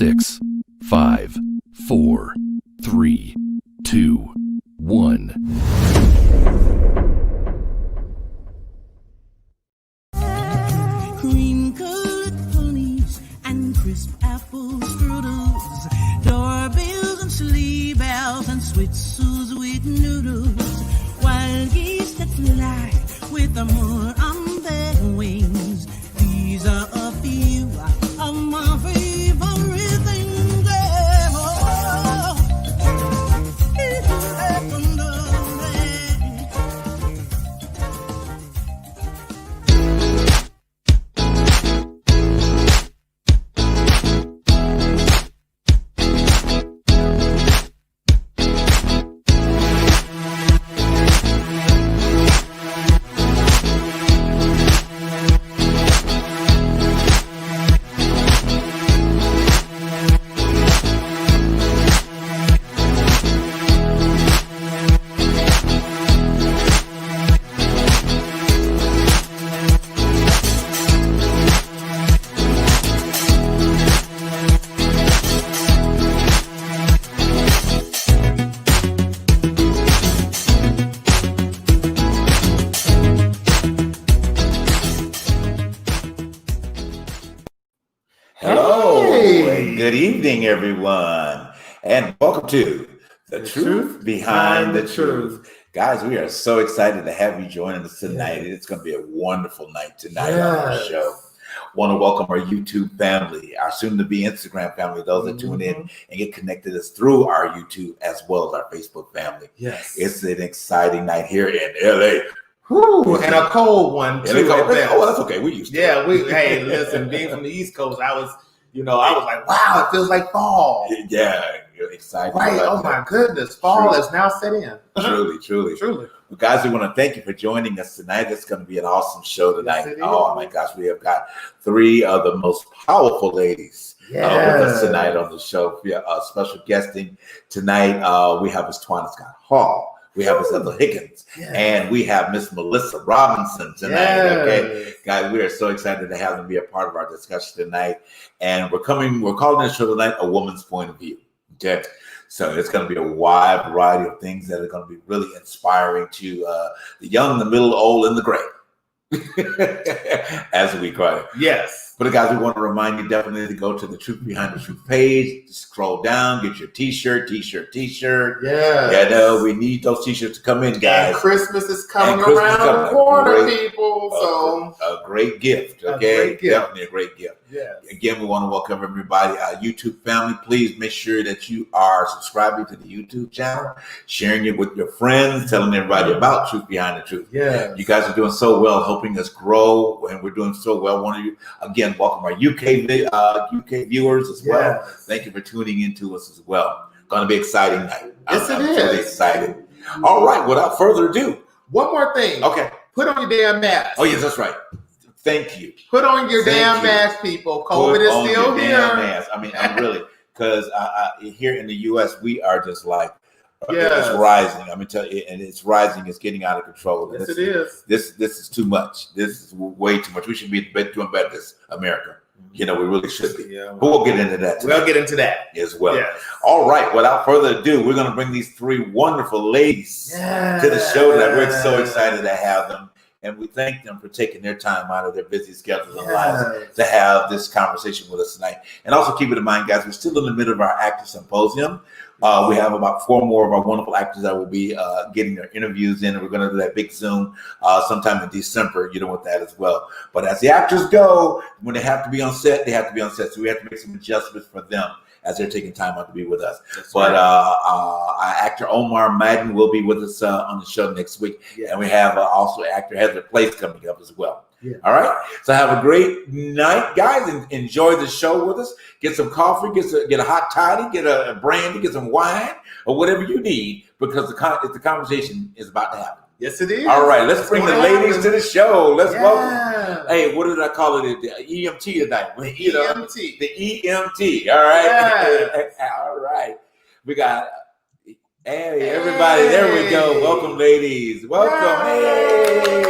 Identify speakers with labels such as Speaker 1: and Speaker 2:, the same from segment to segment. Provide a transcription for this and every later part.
Speaker 1: 6, 5, 4, 3, 2, 1.
Speaker 2: Cream-colored ponies and crisp apple strudels, doorbells and sleigh bells and sweet sweet noodles, wild geese that fly with the moon on their wings. These are a few of my favorite things.
Speaker 3: Good evening, everyone, and welcome to The Truth Behind the Truth. Guys, we are so excited to have you joining us tonight. It's going to be a wonderful night tonight on our show. Want to welcome our YouTube family, our soon-to-be Instagram family, those that tune in and get connected us through our YouTube as well as our Facebook family.
Speaker 4: Yes.
Speaker 3: It's an exciting night here in LA.
Speaker 4: Whew, and a cold one, too.
Speaker 3: Oh, that's okay. We used to.
Speaker 4: Yeah, hey, listen, being from the East Coast, I was like, wow, it feels like fall.
Speaker 3: Yeah, you're excited.
Speaker 4: Right. Oh, my goodness. Fall is now set in.
Speaker 3: Truly. Well, guys, we want to thank you for joining us tonight. It's going to be an awesome show tonight.
Speaker 4: Yes,
Speaker 3: oh, my gosh. We have got three of the most powerful ladies with us tonight on the show. We have special guesting tonight. We have Miss Twana Scott Hall. We have Miss Ethel Higgins, and we have Miss Melissa Robinson tonight. Okay, guys, we are so excited to have them be a part of our discussion tonight. And we're calling this show tonight A Woman's Point of View. Okay, so it's going to be a wide variety of things that are going to be really inspiring to the young, the middle, old, and the gray, as we call it.
Speaker 4: Yes.
Speaker 3: But guys, we want to remind you definitely to go to the Truth Behind the Truth page, scroll down, get your t-shirt. Yeah. We need those t-shirts to come in, guys.
Speaker 4: And Christmas is coming around the corner, people. So
Speaker 3: a great gift, okay? Definitely a great gift.
Speaker 4: Yes.
Speaker 3: Again, we want to welcome everybody. Our YouTube family, please make sure that you are subscribing to the YouTube channel, sharing it with your friends, telling everybody about Truth Behind the Truth.
Speaker 4: Yeah.
Speaker 3: You guys are doing so well, helping us grow, and we're doing so well. Want you again welcome our UK viewers as well.
Speaker 4: Yes.
Speaker 3: Thank you for tuning into us as well. Going to be an exciting night.
Speaker 4: Yes,
Speaker 3: I'm
Speaker 4: it is.
Speaker 3: really excited. All right, without further ado.
Speaker 4: One more thing.
Speaker 3: Okay.
Speaker 4: Put on your damn mask.
Speaker 3: Oh, yes, that's right. Thank you.
Speaker 4: Put on your damn mask, people. COVID is still here.
Speaker 3: Mask. I mean, I'm really, because here in the U.S., we are just like, it's rising. I mean, tell you, and it's rising. It's getting out of control.
Speaker 4: Yes, it is.
Speaker 3: This is too much. This is way too much. We should be doing better, this America. We really should be.
Speaker 4: Yeah,
Speaker 3: but we'll get into that tonight.
Speaker 4: We'll get into that
Speaker 3: as well.
Speaker 4: Yes.
Speaker 3: All right. Without further ado, we're going to bring these three wonderful ladies to the show tonight. We're so excited to have them. And we thank them for taking their time out of their busy schedules and lives to have this conversation with us tonight. And also keep it in mind, guys, we're still in the middle of our actor symposium. We have about 4 more of our wonderful actors that will be getting their interviews in. And we're going to do that big Zoom sometime in December, with that as well. But as the actors go, when they have to be on set, they have to be on set. So we have to make some adjustments for them as they're taking time out to be with us. But our actor Omar Madden will be with us on the show next week. And we have also actor Heather Place coming up as well. All right. So have a great night, guys, and enjoy the show with us. Get some coffee, get a hot toddy, get a brandy, get some wine, or whatever you need, because the conversation is about to happen.
Speaker 4: Yes, it is.
Speaker 3: All right, let's bring the ladies to the show. Let's welcome. Hey, what did I call it? The EMT tonight.
Speaker 4: EMT.
Speaker 3: The EMT. All right. Yes. All right. We got. Hey, everybody. There we go. Welcome, ladies. Welcome. Yes. Hey.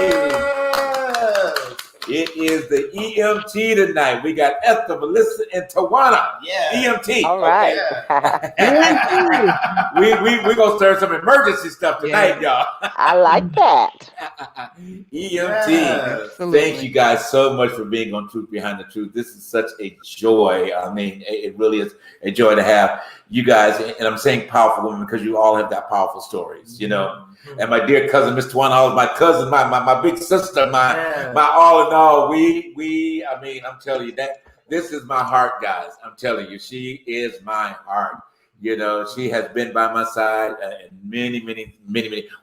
Speaker 3: It is the EMT tonight. We got Esther, Melissa, and Tawana.
Speaker 4: Yeah.
Speaker 3: EMT.
Speaker 5: All right.
Speaker 3: We're going to stir some emergency stuff tonight, y'all.
Speaker 5: I like that.
Speaker 3: EMT.
Speaker 4: Yes.
Speaker 3: Thank you guys so much for being on Truth Behind the Truth. This is such a joy. I mean, it really is a joy to have you guys. And I'm saying powerful women because you all have got powerful stories, you know. And my dear cousin, Miss Tawana, my cousin, my big sister, my all in all. I mean, I'm telling you that this is my heart, guys. I'm telling you, she is my heart. You know, she has been by my side many.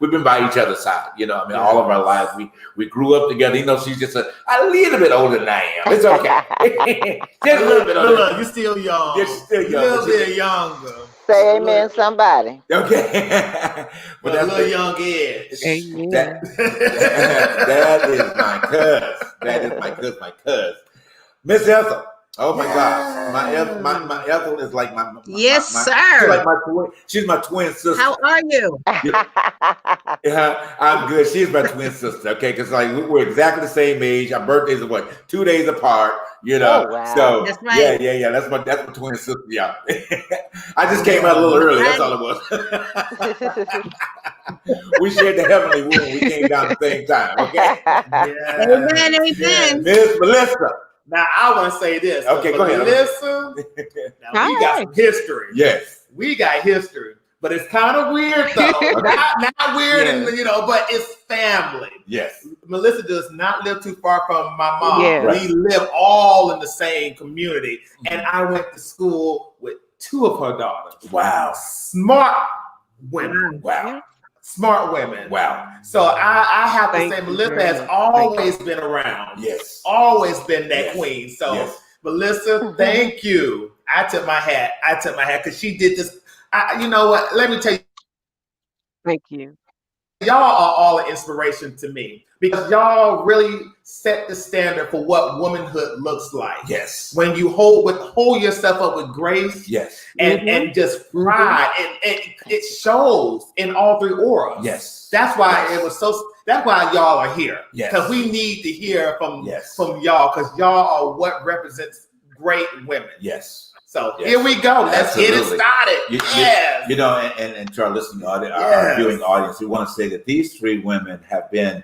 Speaker 3: We've been by each other's side. You know, I mean, all of our lives. We grew up together. You know, she's just a little bit older than I am. It's okay. Just a little bit older.
Speaker 4: Look, you're still young.
Speaker 3: You're still young.
Speaker 4: A little bit younger.
Speaker 5: Say amen, somebody.
Speaker 3: Okay.
Speaker 4: But a little young edge.
Speaker 5: Amen.
Speaker 3: That is my cuz. That is my cuz. Miss Ethel. Oh my God. My Ethel is like my
Speaker 6: Yes,
Speaker 3: my,
Speaker 6: sir.
Speaker 3: She's like my twin. She's my twin sister.
Speaker 6: How are you?
Speaker 3: Yeah, I'm good. She's my twin sister. Okay, because like we're exactly the same age. Our birthdays are what 2 days apart. You know,
Speaker 5: Oh, wow.
Speaker 3: so
Speaker 6: That's right.
Speaker 3: yeah. That's my twin sister. Yeah, I just came out a little early. That's all it was. We shared the heavenly womb. We came down at the same time. Okay,
Speaker 6: Amen.
Speaker 3: Miss Melissa.
Speaker 4: Now I want to say this.
Speaker 3: Okay, go ahead.
Speaker 4: Melissa, now we got some history.
Speaker 3: Yes.
Speaker 4: We got history, but it's kind of weird though. not weird,
Speaker 3: Yeah.
Speaker 4: and but it's family.
Speaker 3: Yes.
Speaker 4: Melissa does not live too far from my mom.
Speaker 5: Yeah.
Speaker 4: We live all in the same community, and I went to school with two of her daughters.
Speaker 3: Wow.
Speaker 4: Smart women.
Speaker 3: Wow.
Speaker 4: Smart women.
Speaker 3: Wow.
Speaker 4: So I have to
Speaker 5: Thank
Speaker 4: say,
Speaker 5: you
Speaker 4: Melissa
Speaker 5: very
Speaker 4: has
Speaker 5: much.
Speaker 4: always been around.
Speaker 3: Yes.
Speaker 4: Always been that
Speaker 3: Yes.
Speaker 4: queen. So
Speaker 3: Yes.
Speaker 4: Melissa, thank you. I took my hat because she did this. You know what? Let me tell you,
Speaker 5: Thank you.
Speaker 4: y'all are all an inspiration to me because y'all really set the standard for what womanhood looks like.
Speaker 3: Yes.
Speaker 4: When you hold yourself up with grace
Speaker 3: Yes.
Speaker 4: and just pride, and it shows in all three auras.
Speaker 3: Yes.
Speaker 4: That's why
Speaker 3: Yes.
Speaker 4: it was so. That's why y'all are here.
Speaker 3: Yes.
Speaker 4: Because we need to hear from
Speaker 3: Yes.
Speaker 4: y'all because y'all are what represents great women.
Speaker 3: Yes.
Speaker 4: So
Speaker 3: Yes.
Speaker 4: here we go. Let's get it
Speaker 3: Absolutely.
Speaker 4: started.
Speaker 3: You know, and to our listening audience, our
Speaker 4: Yes.
Speaker 3: viewing audience, we want to say that these three women have been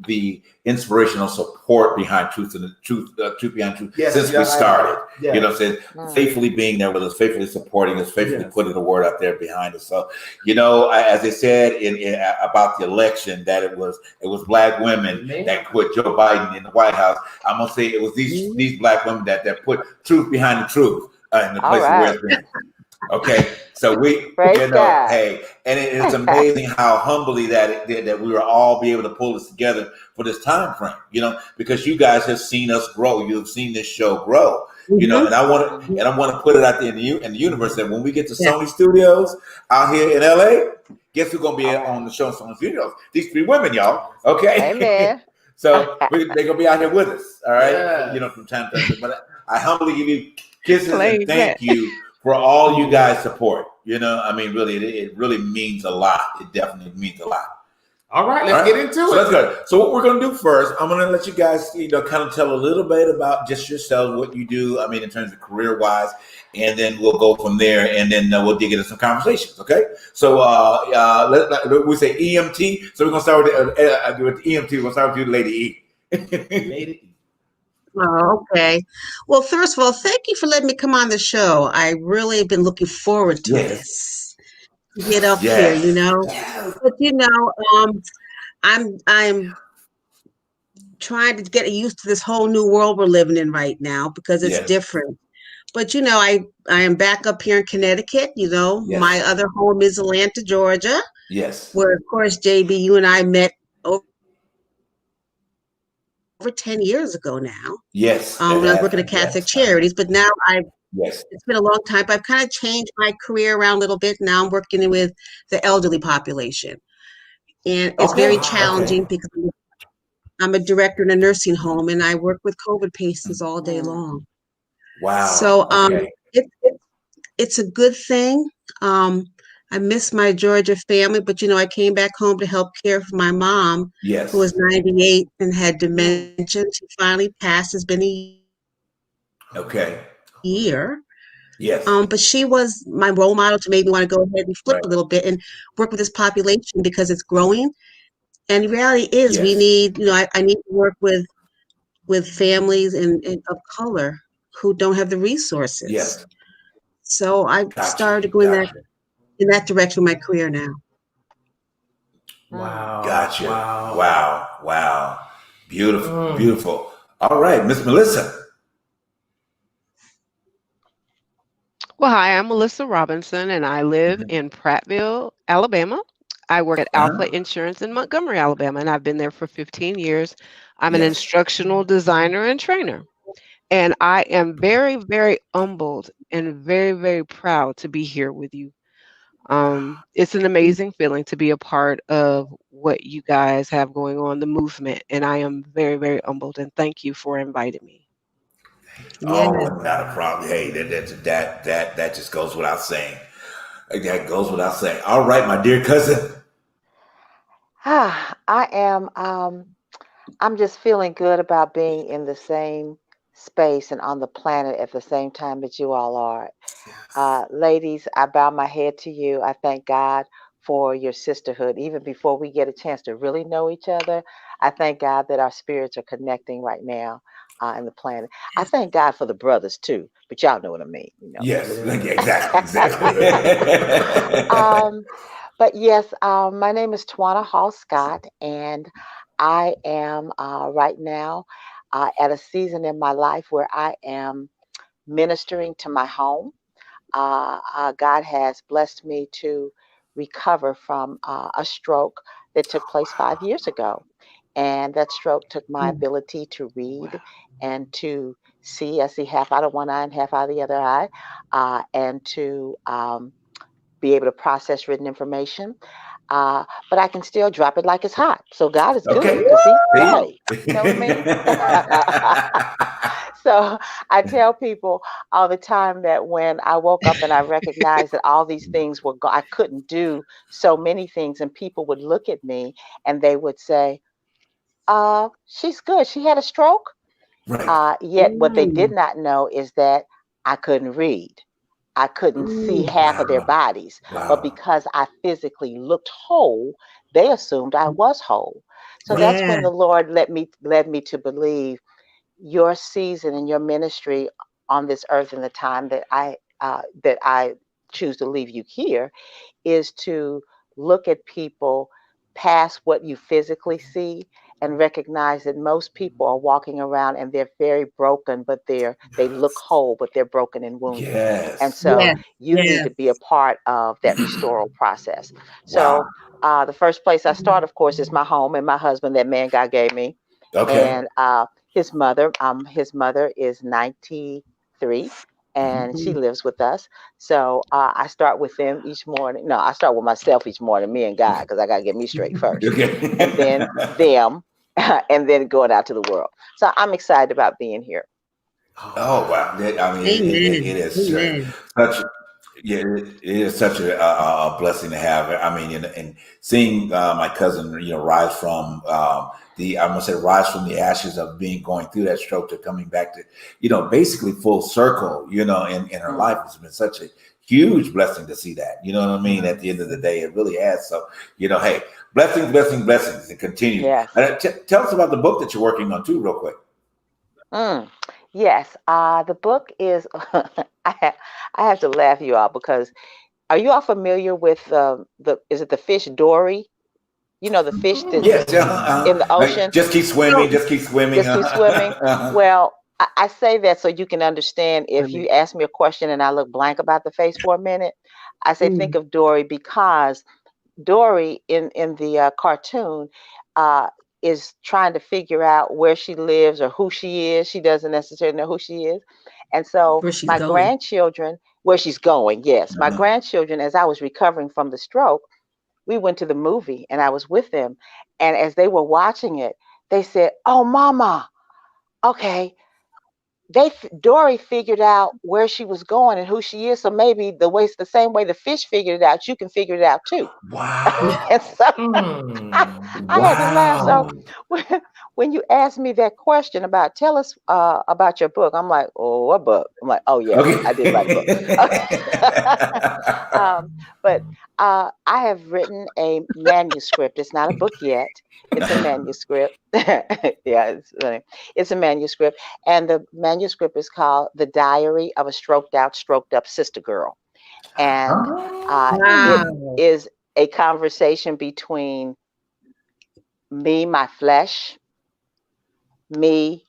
Speaker 3: the inspirational support behind Truth Behind Truth
Speaker 4: Yes,
Speaker 3: since
Speaker 4: yeah,
Speaker 3: we started.
Speaker 4: Yes.
Speaker 3: You know what I'm saying?
Speaker 5: Mm.
Speaker 3: Faithfully being there with us, faithfully supporting us, faithfully
Speaker 4: Yes.
Speaker 3: putting the word out there behind us. So, you know, as they said in about the election, that it was black women
Speaker 4: Amen.
Speaker 3: that put Joe Biden in the White House. I'm gonna say it was these black women that put truth behind the truth in the
Speaker 5: All
Speaker 3: place
Speaker 5: right.
Speaker 3: where it's been. Okay, so we,
Speaker 5: Praise
Speaker 3: you know,
Speaker 5: God.
Speaker 3: hey, and it's amazing how humbly that we were all be able to pull this together for this time frame, you know, because you guys have seen us grow. You have seen this show grow, you know, and I want to put it out there in the universe that when we get to Sony Studios out here in LA, guess who's gonna be on the show in Sony Studios? These three women, y'all. Okay,
Speaker 5: Amen.
Speaker 3: so they're gonna be out here with us, all right?
Speaker 4: Yes.
Speaker 3: You know, from time to time. But I humbly give you kisses
Speaker 5: Claim
Speaker 3: and thank
Speaker 5: that.
Speaker 3: you for all you guys support. You know, I mean, really, it really means a lot. It definitely means a lot.
Speaker 4: All right, let's
Speaker 3: All right.
Speaker 4: get into
Speaker 3: So
Speaker 4: it.
Speaker 3: let's go. So what we're gonna do first, I'm gonna let you guys, you know, kind of tell a little bit about just yourselves, what you do. I mean, in terms of career-wise, and then we'll go from there, and then we'll dig into some conversations. Okay. So we say EMT. So we're gonna start with the EMT. We'll start with you, Lady E.
Speaker 4: Lady.
Speaker 6: Oh, okay. Well, first of all, thank you for letting me come on the show. I really have been looking forward to
Speaker 3: Yes.
Speaker 6: this. To get up
Speaker 3: Yes.
Speaker 6: here, you know. But you know, I'm trying to get used to this whole new world we're living in right now because it's
Speaker 3: Yes.
Speaker 6: different. But you know, I am back up here in Connecticut. You know,
Speaker 3: Yes.
Speaker 6: my other home is Atlanta, Georgia,
Speaker 3: Yes.
Speaker 6: where of course, JB, you and I met over 10 years ago now.
Speaker 3: Yes.
Speaker 6: When I was working at Catholic Charities, but now
Speaker 3: Yes.
Speaker 6: it's been a long time, but I've kind of changed my career around a little bit. Now I'm working with the elderly population. And it's
Speaker 3: Okay.
Speaker 6: very challenging because I'm a director in a nursing home and I work with COVID patients all day long.
Speaker 3: Wow.
Speaker 6: So
Speaker 3: Okay.
Speaker 6: it's a good thing. I miss my Georgia family, but I came back home to help care for my mom,
Speaker 3: Yes.
Speaker 6: who was 98 and had dementia. She finally passed. It's been a
Speaker 3: Okay.
Speaker 6: year.
Speaker 3: Yes.
Speaker 6: But she was my role model to make me want to go ahead and flip
Speaker 3: Right.
Speaker 6: a little bit and work with this population because it's growing. And the reality is we
Speaker 3: Yes.
Speaker 6: need, I need to work with families of color who don't have the resources.
Speaker 3: Yes.
Speaker 6: So I
Speaker 3: Gotcha.
Speaker 6: started going
Speaker 3: Gotcha.
Speaker 6: in that direction with my career now.
Speaker 4: Wow.
Speaker 3: Gotcha.
Speaker 4: Wow.
Speaker 3: Wow. Wow. Beautiful. Beautiful. All right, Miss Melissa.
Speaker 7: Well, hi, I'm Melissa Robinson, and I live in Prattville, Alabama. I work at Alpha Insurance in Montgomery, Alabama, and I've been there for 15 years. I'm an
Speaker 3: Yes.
Speaker 7: instructional designer and trainer. And I am very, very humbled and very, very proud to be here with you. It's an amazing feeling to be a part of what you guys have going on, the movement. And I am very, very humbled. And thank you for inviting me.
Speaker 3: Oh, not a problem. Hey, that just goes without saying. That goes without saying. All right, my dear cousin.
Speaker 5: I am. I'm just feeling good about being in the same space and on the planet at the same time that you all are. Ladies, I bow my head to you. I thank God for your sisterhood. Even before we get a chance to really know each other, I thank God that our spirits are connecting right now in the planet. I thank God for the brothers too, but y'all know what I mean.
Speaker 3: Yes, exactly.
Speaker 5: But yes, my name is Twana Hall Scott, and I am right now at a season in my life where I am ministering to my home. God has blessed me to recover from a stroke that took place 5 years ago. And that stroke took my ability to read and to see. I see half out of one eye and half out of the other eye, and to be able to process written information. But I can still drop it like it's hot. So God is good because He, hey, you know what I mean? So I tell people all the time that when I woke up and I recognized that all these things were I couldn't do so many things, and people would look at me and they would say, she's good. She had a stroke.
Speaker 3: Right.
Speaker 5: Yet what they did not know is that I couldn't read. I couldn't see half of their bodies. But because I physically looked whole, they assumed I was whole. So that's when the Lord led me to believe your season and your ministry on this earth and the time that I choose to leave you here is to look at people past what you physically see and recognize that most people are walking around and they're very broken, but they look whole, but they're broken and wounded.
Speaker 3: Yes.
Speaker 5: And so you need to be a part of that restoral process. So the first place I start, of course, is my home and my husband, that man God gave me.
Speaker 3: Okay.
Speaker 5: And his mother is 93 and she lives with us. So I start with them each morning. No, I start with myself each morning, me and God, because I got to get me straight first.
Speaker 3: Okay.
Speaker 5: And then them, and then going out to the world. So I'm excited about being here.
Speaker 3: Oh wow! I mean, it is such. Yeah, it is such a blessing to have. I mean, and seeing my cousin, rise from I'm gonna say rise from the ashes of going through that stroke to coming back to, basically full circle, in her life. It's been such a huge blessing to see that. You know what I mean? At the end of the day, it really has. So, hey, blessings, and continue.
Speaker 5: Yes.
Speaker 3: Tell us about the book that you're working on too, real quick.
Speaker 5: Yes, the book is. I have to laugh you all because are you all familiar with is it the fish Dory? You know the fish that's in the ocean.
Speaker 3: Just keep swimming. Just keep swimming.
Speaker 5: Just keep swimming. Well, I say that so you can understand. If you ask me a question and I look blank about the face for a minute, I say think of Dory, because Dory in the cartoon is trying to figure out where she lives or who she is. She doesn't necessarily know who she is. And so my grandchildren, where she's going, yes, my grandchildren, as I was recovering from the stroke, we went to the movie and I was with them. And as they were watching it, they said, "Oh, Mama, okay, Dory figured out where she was going and who she is. So maybe the same way the fish figured it out, you can figure it out too.
Speaker 3: Wow.
Speaker 5: And so I had to laugh. So
Speaker 3: Wow.
Speaker 5: when you asked me that question about tell us about your book, I'm like, oh, what book? I'm like, oh yes,
Speaker 3: Okay.
Speaker 5: I did write a book. But I have written a manuscript. It's not a book yet. It's a manuscript. Yeah, it's a manuscript, and the manuscript is called "The Diary of a Stroked Up Sister Girl," and it
Speaker 6: Wow.
Speaker 5: is a conversation between me, my flesh, me,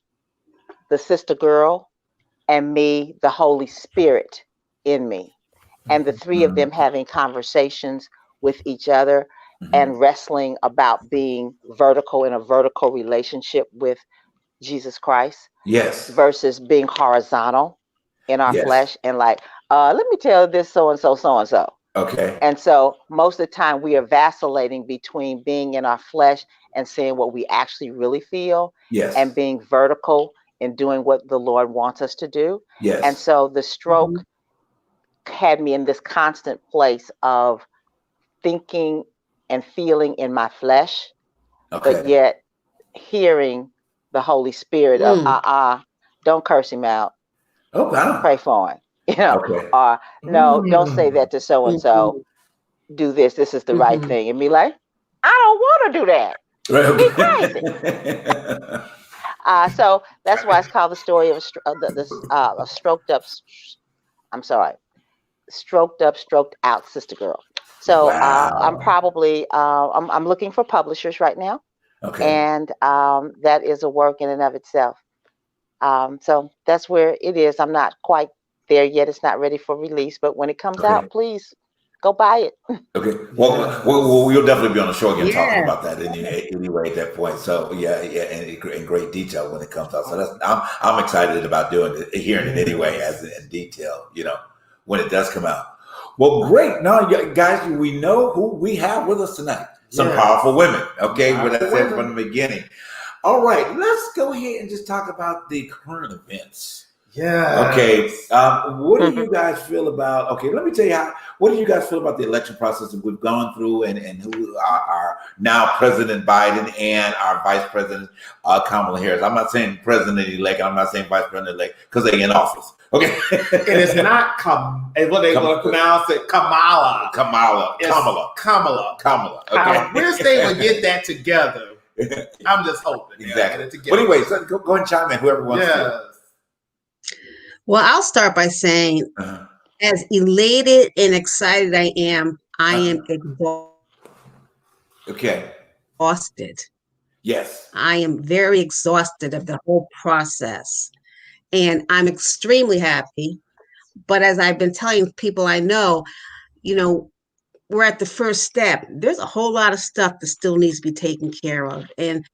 Speaker 5: the sister girl, and me, the Holy Spirit in me. And the three of them having conversations with each other and wrestling about being vertical in a vertical relationship with Jesus Christ
Speaker 3: Yes.
Speaker 5: versus being horizontal in our
Speaker 3: Yes.
Speaker 5: flesh and like, let me tell this so and so, so and so.
Speaker 3: Okay.
Speaker 5: And so most of the time we are vacillating between being in our flesh and saying what we actually really feel
Speaker 3: Yes.
Speaker 5: and being vertical and doing what the Lord wants us to do.
Speaker 3: Yes.
Speaker 5: And so the stroke had me in this constant place of thinking and feeling in my flesh, but
Speaker 3: Okay.
Speaker 5: yet hearing the Holy Spirit of don't curse him out,
Speaker 3: Oh wow.
Speaker 5: pray for him, you know,
Speaker 3: Okay.
Speaker 5: or no, don't say that to so and so. Do this. This is the right thing, and be like, I don't want to do that.
Speaker 3: Right.
Speaker 5: Be crazy. So that's why it's called the story of a stroked up. I'm sorry, stroked out sister girl. So I'm
Speaker 3: Wow.
Speaker 5: probably I'm looking for publishers right now,
Speaker 3: Okay.
Speaker 5: and that is a work in and of itself. So that's where it is. I'm not quite there yet. It's not ready for release, but when it comes
Speaker 3: Okay.
Speaker 5: out, please go buy it.
Speaker 3: Okay. Well, we'll definitely be on the show again talking
Speaker 6: Yeah.
Speaker 3: about that anyway at that point. So yeah, in great detail when it comes out. So that's I'm excited about hearing it anyway as in detail. You know, when it does come out. Well, great. Now, guys, we know who we have with us tonight. Some powerful women. Okay, well, that's it from the beginning. All right, let's go ahead and just talk about the current events.
Speaker 4: Yeah.
Speaker 3: Okay. What do you guys feel about? Okay, let me tell you what do you guys feel about the election process that we've gone through, and who are now President Biden and our Vice President Kamala Harris? I'm not saying President elect. I'm not saying Vice President elect because they're in office. Okay.
Speaker 4: And it's not what they want to pronounce it, Kamala.
Speaker 3: Kamala.
Speaker 4: It's
Speaker 3: Kamala. Okay.
Speaker 4: I wish they would get that together. I'm just hoping.
Speaker 3: Exactly.
Speaker 4: Get it
Speaker 3: But anyways, go ahead and chime in. Whoever wants to.
Speaker 6: Well, I'll start by saying, as elated and excited I am
Speaker 3: Okay.
Speaker 6: exhausted.
Speaker 3: Yes.
Speaker 6: I am very exhausted of the whole process. And I'm extremely happy. But as I've been telling people I know, we're at the first step. There's a whole lot of stuff that still needs to be taken care of. And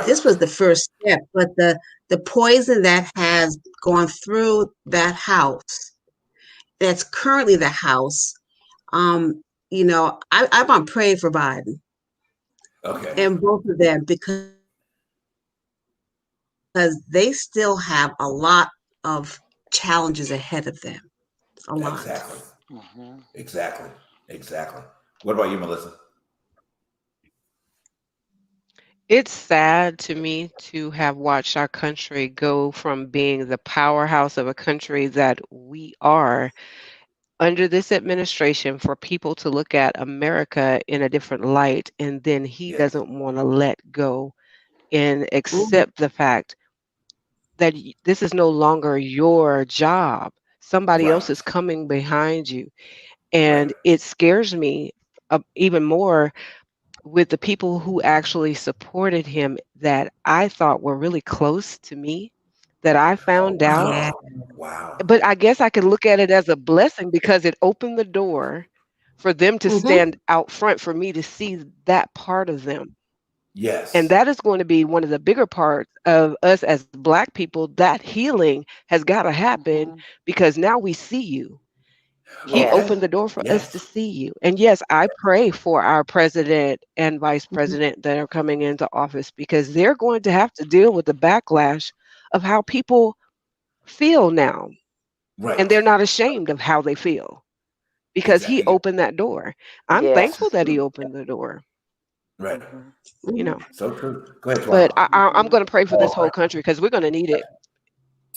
Speaker 6: this was the first step. But the poison that has gone through that house, that's currently the House, I'm praying for Biden.
Speaker 3: Okay.
Speaker 6: And both of them, because they still have a lot of challenges ahead of them. A lot.
Speaker 3: Exactly. Exactly. What about you, Melissa?
Speaker 7: It's sad to me to have watched our country go from being the powerhouse of a country that we are under this administration for people to look at America in a different light, and then he doesn't want to let go and accept the fact that this is no longer your job. Somebody else is coming behind you. And it scares me even more with the people who actually supported him that I thought were really close to me, that I found out.
Speaker 3: Wow.
Speaker 7: But I guess I could look at it as a blessing because it opened the door for them to stand out front for me to see that part of them.
Speaker 3: Yes.
Speaker 7: And that is going to be one of the bigger parts of us as Black people. That healing has got to happen because now we see you. He opened the door for us to see you. And yes, I pray for our president and vice president that are coming into office because they're going to have to deal with the backlash of how people feel now,
Speaker 3: Right.
Speaker 7: and they're not ashamed of how they feel because he
Speaker 3: Exactly.
Speaker 7: opened that door. I'm
Speaker 5: Yes.
Speaker 7: thankful that he opened the door,
Speaker 3: Right.
Speaker 7: you know.
Speaker 3: So true. Go ahead,
Speaker 7: But
Speaker 3: Twan.
Speaker 7: I'm going to pray for this
Speaker 3: Oh,
Speaker 7: whole country because we're going to need it.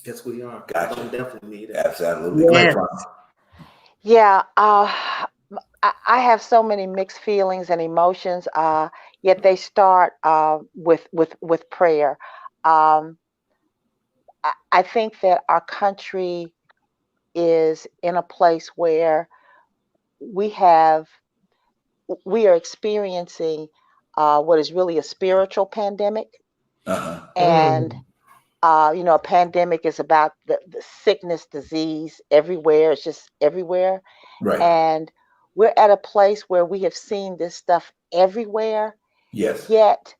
Speaker 4: Yes, we are.
Speaker 3: Gotcha.
Speaker 4: We definitely need it.
Speaker 3: Absolutely. Go ahead,
Speaker 6: Yes.
Speaker 3: Twan.
Speaker 5: Yeah, I have so many mixed feelings and emotions. Yet they start with prayer. Um, I think that our country is in a place where we have we are experiencing what is really a spiritual pandemic,
Speaker 3: Uh-huh.
Speaker 5: and you know, a pandemic is about the sickness, disease everywhere. It's just everywhere.
Speaker 3: Right.
Speaker 5: And we're at a place where we have seen this stuff everywhere.
Speaker 3: Yes.
Speaker 5: Yet,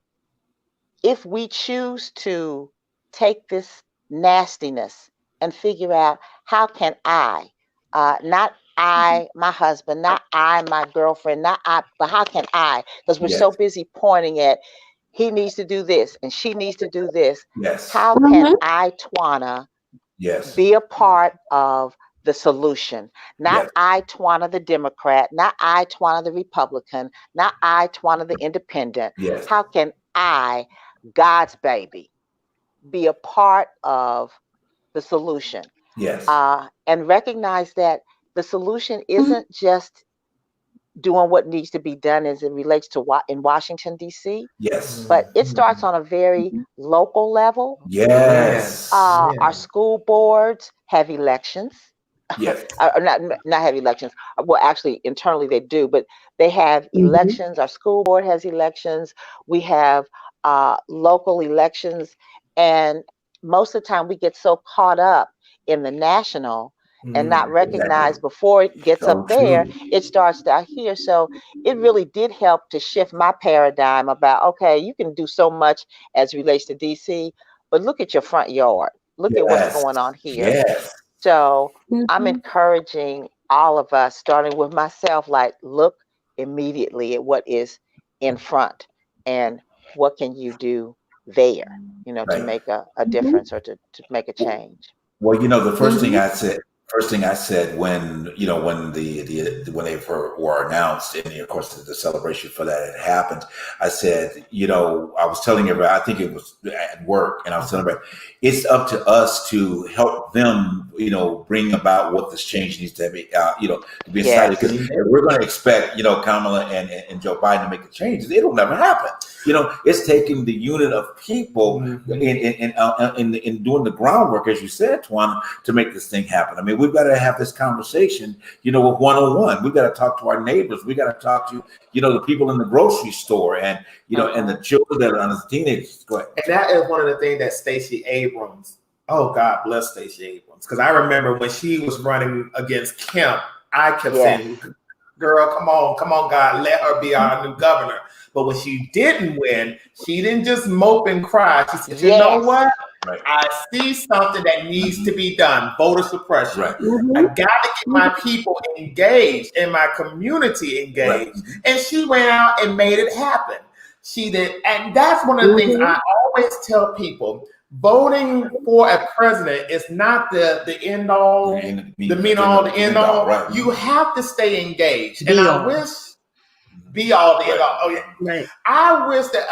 Speaker 5: if we choose to take this nastiness and figure out how can I, not I, my husband, not I, my girlfriend, not I, but how can I? Because we're so
Speaker 3: Yes.
Speaker 5: busy pointing at he needs to do this and she needs to do this.
Speaker 3: Yes.
Speaker 5: How can I, Twana,
Speaker 3: Yes.
Speaker 5: be a part of the solution? Not
Speaker 3: Yes.
Speaker 5: I, Twana, the Democrat, not I, Twana, the Republican, not I, Twana, the Independent.
Speaker 3: Yes.
Speaker 5: How can I, God's baby, be a part of the solution?
Speaker 3: Yes.
Speaker 5: And recognize that the solution isn't just doing what needs to be done as it relates to in Washington, D.C.,
Speaker 3: Yes.
Speaker 5: but it starts on a very local level.
Speaker 3: Yes.
Speaker 5: Our school boards have elections.
Speaker 3: Yes.
Speaker 5: Not have elections. Well, actually, internally they do, but they have elections. Our school board has elections. We have local elections, and most of the time we get so caught up in the national and not recognize before it gets
Speaker 3: So
Speaker 5: up there,
Speaker 3: true.
Speaker 5: it starts down here. So it really did help to shift my paradigm about, okay, you can do so much as relates to DC, but look at your front yard. Look at what's
Speaker 3: Yes.
Speaker 5: going on here.
Speaker 3: Yes.
Speaker 5: So I'm encouraging all of us, starting with myself, like look immediately at what is in front and what can you do there, you know, to
Speaker 3: Right.
Speaker 5: make a difference or to make a change.
Speaker 3: Well, you know, the first thing I said when, you know, when when they were announced, and of course the celebration for that had happened, I said, you know, I was telling everybody, I think it was at work, and I was telling everybody, it's up to us to help them, you know, bring about what this change needs to be, you know, to be decided. Because if we're going to expect, you know, Kamala and Joe Biden to make a change, it'll never happen. You know, it's taking the unit of people in doing the groundwork, as you said, Twan, to make this thing happen. I mean, we've got to have this conversation, you know, with 101. We've got to talk to our neighbors. We got to talk to, you know, the people in the grocery store, and, you know, and the children that are on the teenagers. Go ahead.
Speaker 4: And that is one of the things that Stacey Abrams, oh God bless Stacey Abrams, because I remember when she was running against Kemp, I kept saying, girl, come on, God, let her be our new governor. But when she didn't win, she didn't just mope and cry. She said, you know what?
Speaker 3: Right.
Speaker 4: I see something that needs to be done, voter suppression.
Speaker 3: Right.
Speaker 4: I got to get my people engaged and my community engaged.
Speaker 3: Right.
Speaker 4: And she went out and made it happen. She did. And that's one of the things I always tell people. Voting for a president is not the end all, the mean all, the end all. Right. You have to stay engaged. And I wish be all the end all. Oh, yeah.
Speaker 6: Right.
Speaker 4: I wish that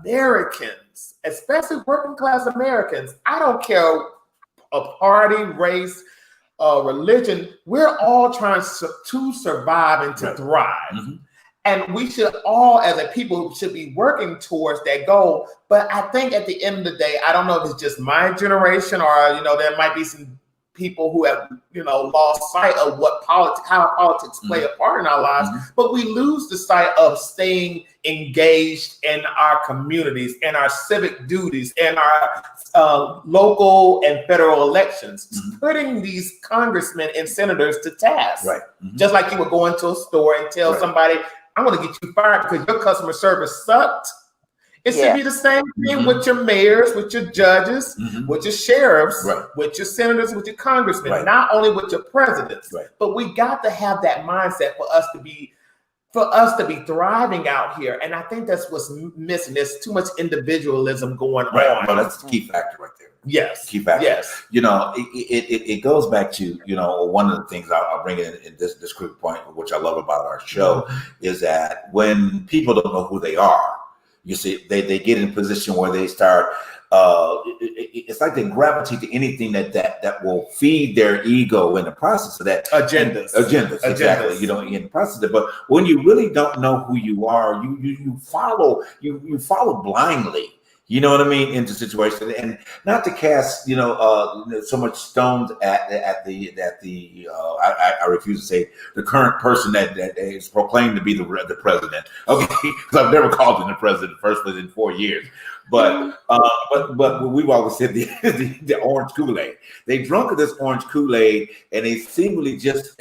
Speaker 4: Americans, especially working class Americans, I don't care a party, race, religion, we're all trying to survive and to thrive. And we should all, as a people, should be working towards that goal. But I think at the end of the day, I don't know if it's just my generation or, you know, there might be some people who have, you know, lost sight of how politics play a part in our lives. But we lose the sight of staying engaged in our communities and our civic duties and our local and federal elections, putting these congressmen and senators to task.
Speaker 3: Right.
Speaker 4: Just like you would go into a store and tell somebody, I'm going to get you fired because your customer service sucked. It should be the same thing with your mayors, with your judges, with your sheriffs, with your senators, with your congressmen, not only with your presidents. But we got to have that mindset for us to be thriving out here. And I think that's what's missing. There's too much individualism going on.
Speaker 3: Well, that's the key factor right there.
Speaker 4: Yes.
Speaker 3: Key factor.
Speaker 4: Yes.
Speaker 3: You know, it goes back to, you know, one of the things I'll bring in this quick point, which I love about our show, is that when people don't know who they are, you see, they get in a position where they start. It's like they gravitate to anything that will feed their ego in the process of that.
Speaker 4: Agendas,
Speaker 3: exactly. You know, in the process of it. But when you really don't know who you are, you follow blindly. You know what I mean, into situations, and not to cast, you know, so much stones at the I refuse to say the current person that is proclaimed to be the president. Okay, because I've never called him the president first in 4 years, but we've always said the orange Kool-Aid. They drunk of this orange Kool-Aid, and they seemingly just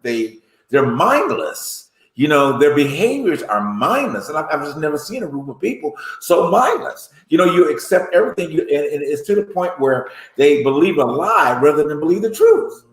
Speaker 3: they're mindless. You know, their behaviors are mindless. And I've just never seen a group of people so mindless. You know, you accept everything. And it's to the point where they believe a lie rather than believe the truth.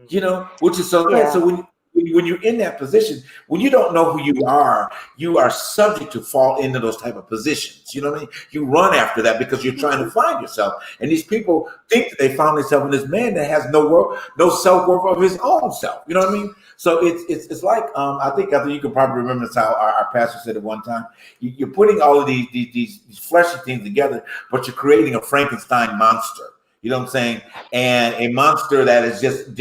Speaker 3: You know, which is so bad. So when you're in that position, when you don't know who you are subject to fall into those type of positions. You know what I mean? You run after that because you're trying to find yourself. And these people think that they found themselves in this man that has no self-worth of his own self. You know what I mean? So it's like, I think you can probably remember this, how our pastor said at one time, you're putting all of these fleshy things together, but you're creating a Frankenstein monster. You know what I'm saying? And a monster that is just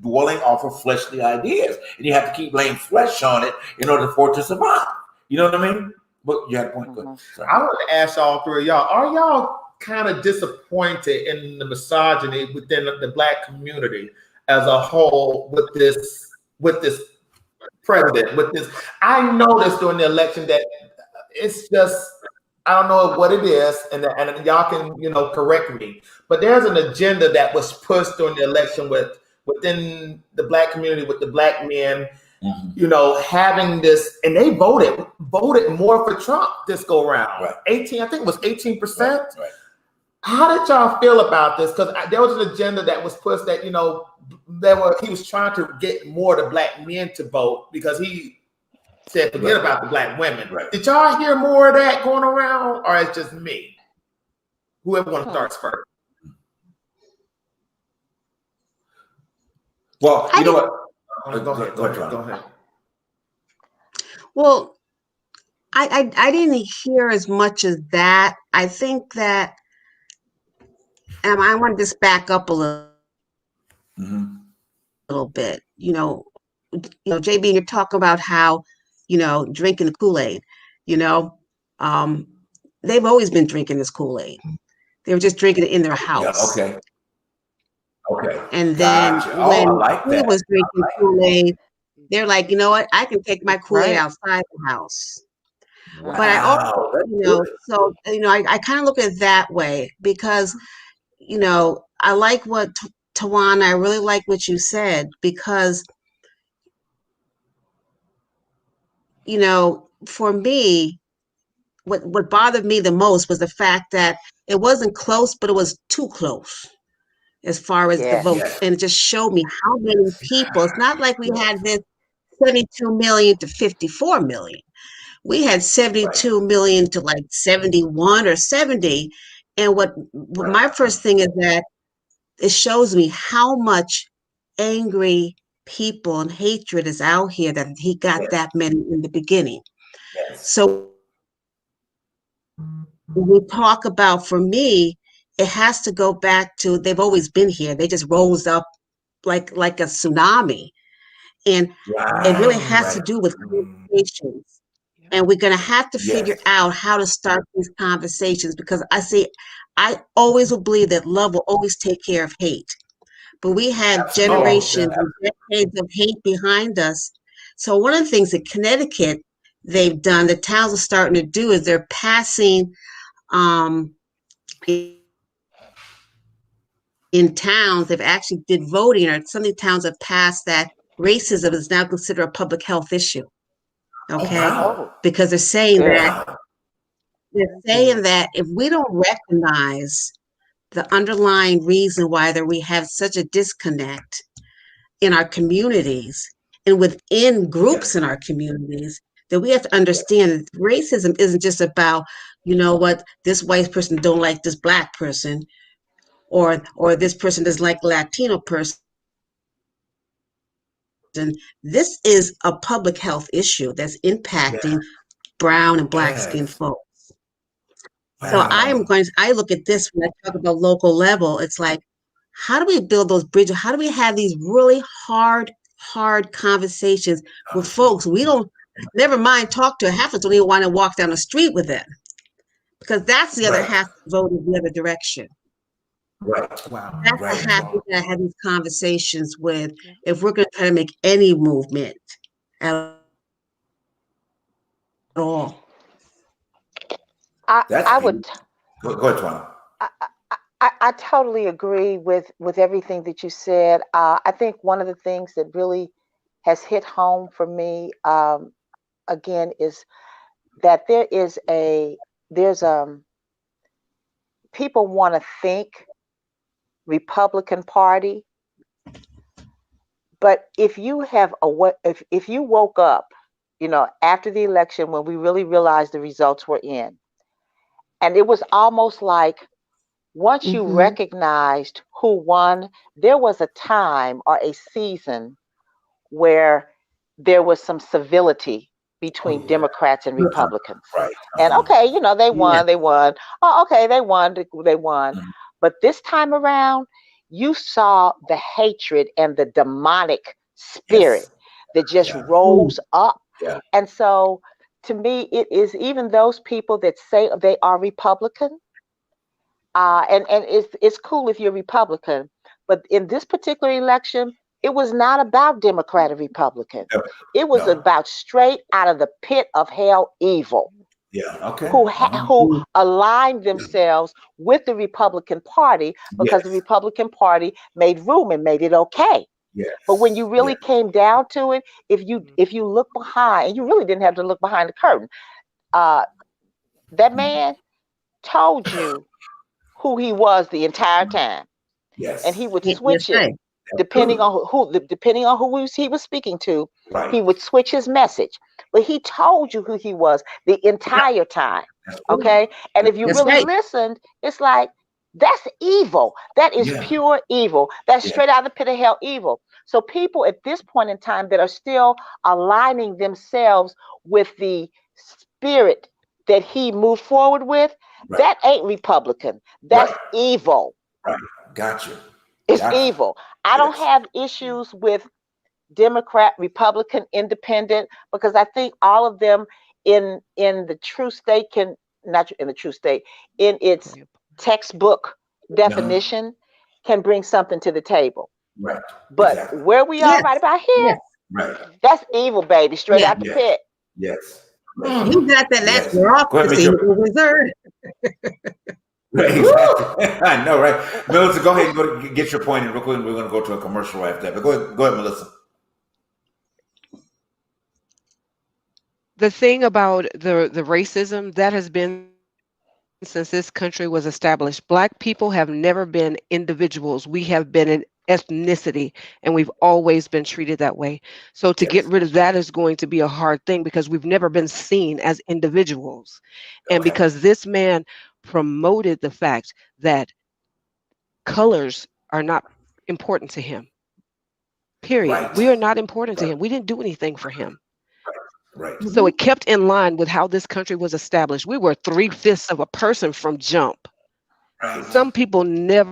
Speaker 3: dwelling off of fleshly ideas. And you have to keep laying flesh on it in order for it to survive. You know what I mean? But you had a point. Good.
Speaker 4: I want to ask all three of y'all, are y'all kind of disappointed in the misogyny within the Black community as a whole with this president, I noticed during the election that it's just, I don't know what it is, and y'all can, you know, correct me, but there's an agenda that was pushed during the election within the Black community, with the Black men, you know, having this, and they voted more for Trump this go round. Right. I think it was 18%. Right. How did y'all feel about this? Because there was an agenda that was pushed that, you know, he was trying to get more of the Black men to vote because he said forget about the Black women. Right. Did y'all hear more of that going around, or it's just me? Whoever wants to start first.
Speaker 3: Well, you know what?
Speaker 4: Go ahead.
Speaker 6: Well, I didn't hear as much as that. I think that, and I want to just back up a little bit. You know, JB, you're talking about how, you know, drinking the Kool-Aid. You know, they've always been drinking this Kool-Aid. They were just drinking it in their house.
Speaker 3: Yeah, okay.
Speaker 6: And then when he was drinking Kool-Aid, they're like, you know what? I can take my Kool-Aid outside the house. Wow. But I also, you know, so, you know, I kind of look at it that way because, you know, I like what Tawana, I really like what you said, because, you know, for me, what bothered me the most was the fact that it wasn't close, but it was too close as far as the vote. And it just showed me how many people, it's not like we had this 72 million to 54 million. We had 72 million to like 71 or 70. And what my first thing is that it shows me how much angry people and hatred is out here that he got that many in the beginning. So when we talk about, for me, it has to go back to, they've always been here. They just rose up like a tsunami. And it really has to do with conversations. And we're going to have to figure out how to start these conversations, because I always will believe that love will always take care of hate. But we have generations and decades of hate behind us. So one of the things that Connecticut, they've done, the towns are starting to do, is they're passing in towns, they've actually did voting, or some of the towns have passed that racism is now considered a public health issue. Okay, because they're saying that if we don't recognize the underlying reason why we have such a disconnect in our communities and within groups in our communities, that we have to understand that racism isn't just about, you know what, this white person don't like this Black person. or this person doesn't like Latino person. This is a public health issue that's impacting brown and black skinned folks. So I look at this when I talk about local level. It's like, how do we build those bridges? How do we have these really hard conversations with folks we don't, never mind talk to, half of us don't even want to walk down the street with them, because that's the other half voted the other direction.
Speaker 3: Right.
Speaker 4: Wow.
Speaker 6: That's the half we gotta have these conversations with if we're going to try to make any movement at all.
Speaker 5: I would.
Speaker 3: Go ahead, Twana.
Speaker 5: I totally agree with everything that you said. I think one of the things that really has hit home for me, again, is that people want to think Republican Party, but if you woke up, after the election when we really realized the results were in, and it was almost like once you recognized who won, there was a time or a season where there was some civility between Democrats and Republicans.
Speaker 3: Right.
Speaker 5: And okay, they won. Oh, okay, they won. But this time around, you saw the hatred and the demonic spirit that just rose up.
Speaker 3: Yeah.
Speaker 5: And so to me, it is even those people that say they are Republican, and it's cool if you're Republican, but in this particular election, it was not about Democrat or Republican. It was about straight out of the pit of hell evil.
Speaker 3: Yeah. Okay.
Speaker 5: Who aligned themselves with the Republican Party because the Republican Party made room and made it okay.
Speaker 3: Yes.
Speaker 5: But when you really came down to it, if you look behind, and you really didn't have to look behind the curtain, that man told you who he was the entire time.
Speaker 3: Yes.
Speaker 5: And he would switch it depending on who he was speaking to.
Speaker 3: Right.
Speaker 5: He would switch his message, but he told you who he was the entire time. Okay, and if you really listened, it's like, that's evil. That is pure evil. That's straight out of the pit of hell evil. So people at this point in time that are still aligning themselves with the spirit that he moved forward with, that ain't Republican. That's evil.
Speaker 3: Right. Gotcha.
Speaker 5: It's evil. I don't have issues with Democrat, Republican, Independent, because I think all of them in the true state in its textbook definition can bring something to the table.
Speaker 3: Right.
Speaker 5: But where we are right about here, that's evil, baby, straight out the pit.
Speaker 3: Yes.
Speaker 6: You got that last bureaucracy reserve.
Speaker 3: Exactly. I know, right? Melissa, go ahead and get your point in real quick. We're going to go to a commercial right after that. But go ahead, Melissa.
Speaker 7: The thing about the racism that has been since this country was established, Black people have never been individuals. We have been an ethnicity, and we've always been treated that way. So to get rid of that is going to be a hard thing, because we've never been seen as individuals. And because this man promoted the fact that colors are not important to him. Period. We are not important to him. We didn't do anything for him.
Speaker 3: Right.
Speaker 7: So it kept in line with how this country was established. We were 3/5 of a person from jump.
Speaker 3: Right.
Speaker 7: Some people never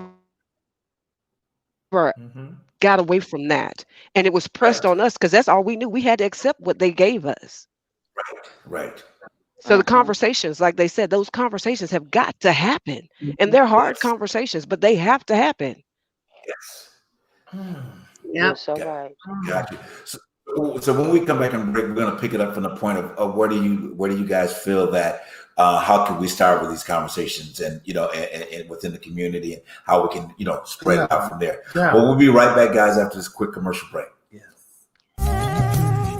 Speaker 7: got away from that. And it was pressed on us because that's all we knew. We had to accept what they gave us.
Speaker 3: Right.
Speaker 7: So the conversations, like they said, those conversations have got to happen. And they're hard conversations, but they have to happen.
Speaker 3: Yes.
Speaker 5: You're so right.
Speaker 3: Got you. So when we come back and break, we're going to pick it up from the point of where do you guys feel that how can we start with these conversations and and within the community, and how we can spread it out from there. Well, we'll be right back, guys, after this quick commercial break.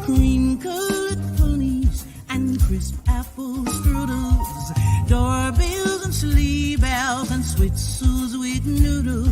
Speaker 2: Cream-colored ponies and crisp apple strudels, doorbells and sleigh bells and sweet sweet noodles.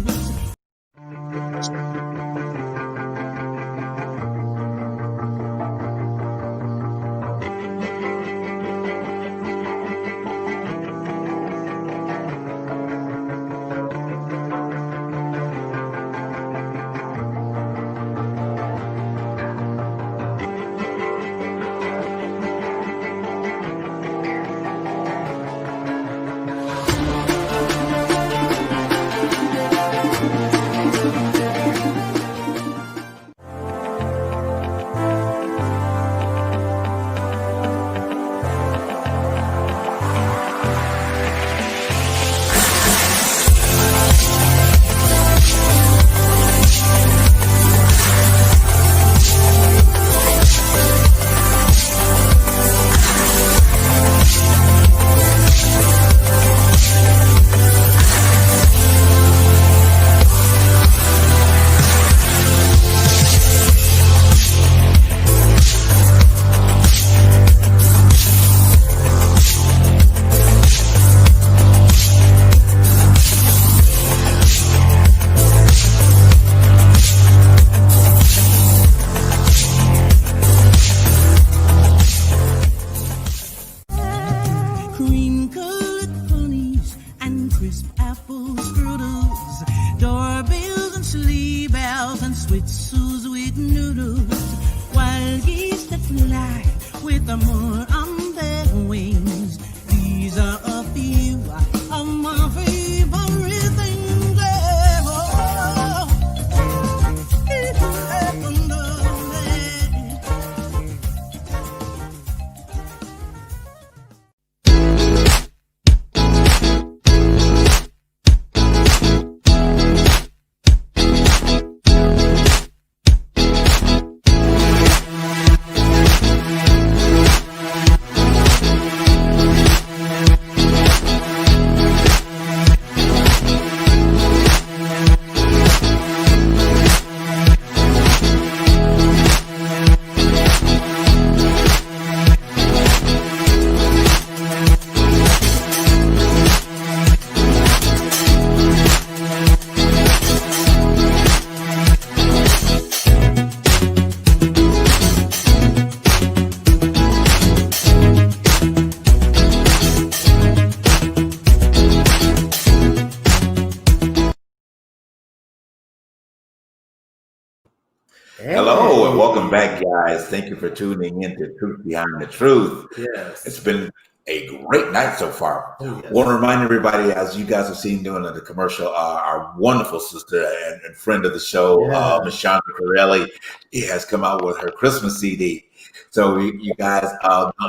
Speaker 2: the moon on their wings. These are a few of my favorite things.
Speaker 3: Hello and welcome back, guys. Thank you for tuning in to Truth Behind the Truth.
Speaker 4: Yes.
Speaker 3: It's been a great night so far.
Speaker 4: Oh, yes.
Speaker 3: Want to remind everybody, as you guys have seen doing the commercial, our wonderful sister and friend of the show, Miss Chandra Corelli, has come out with her Christmas CD. So you guys,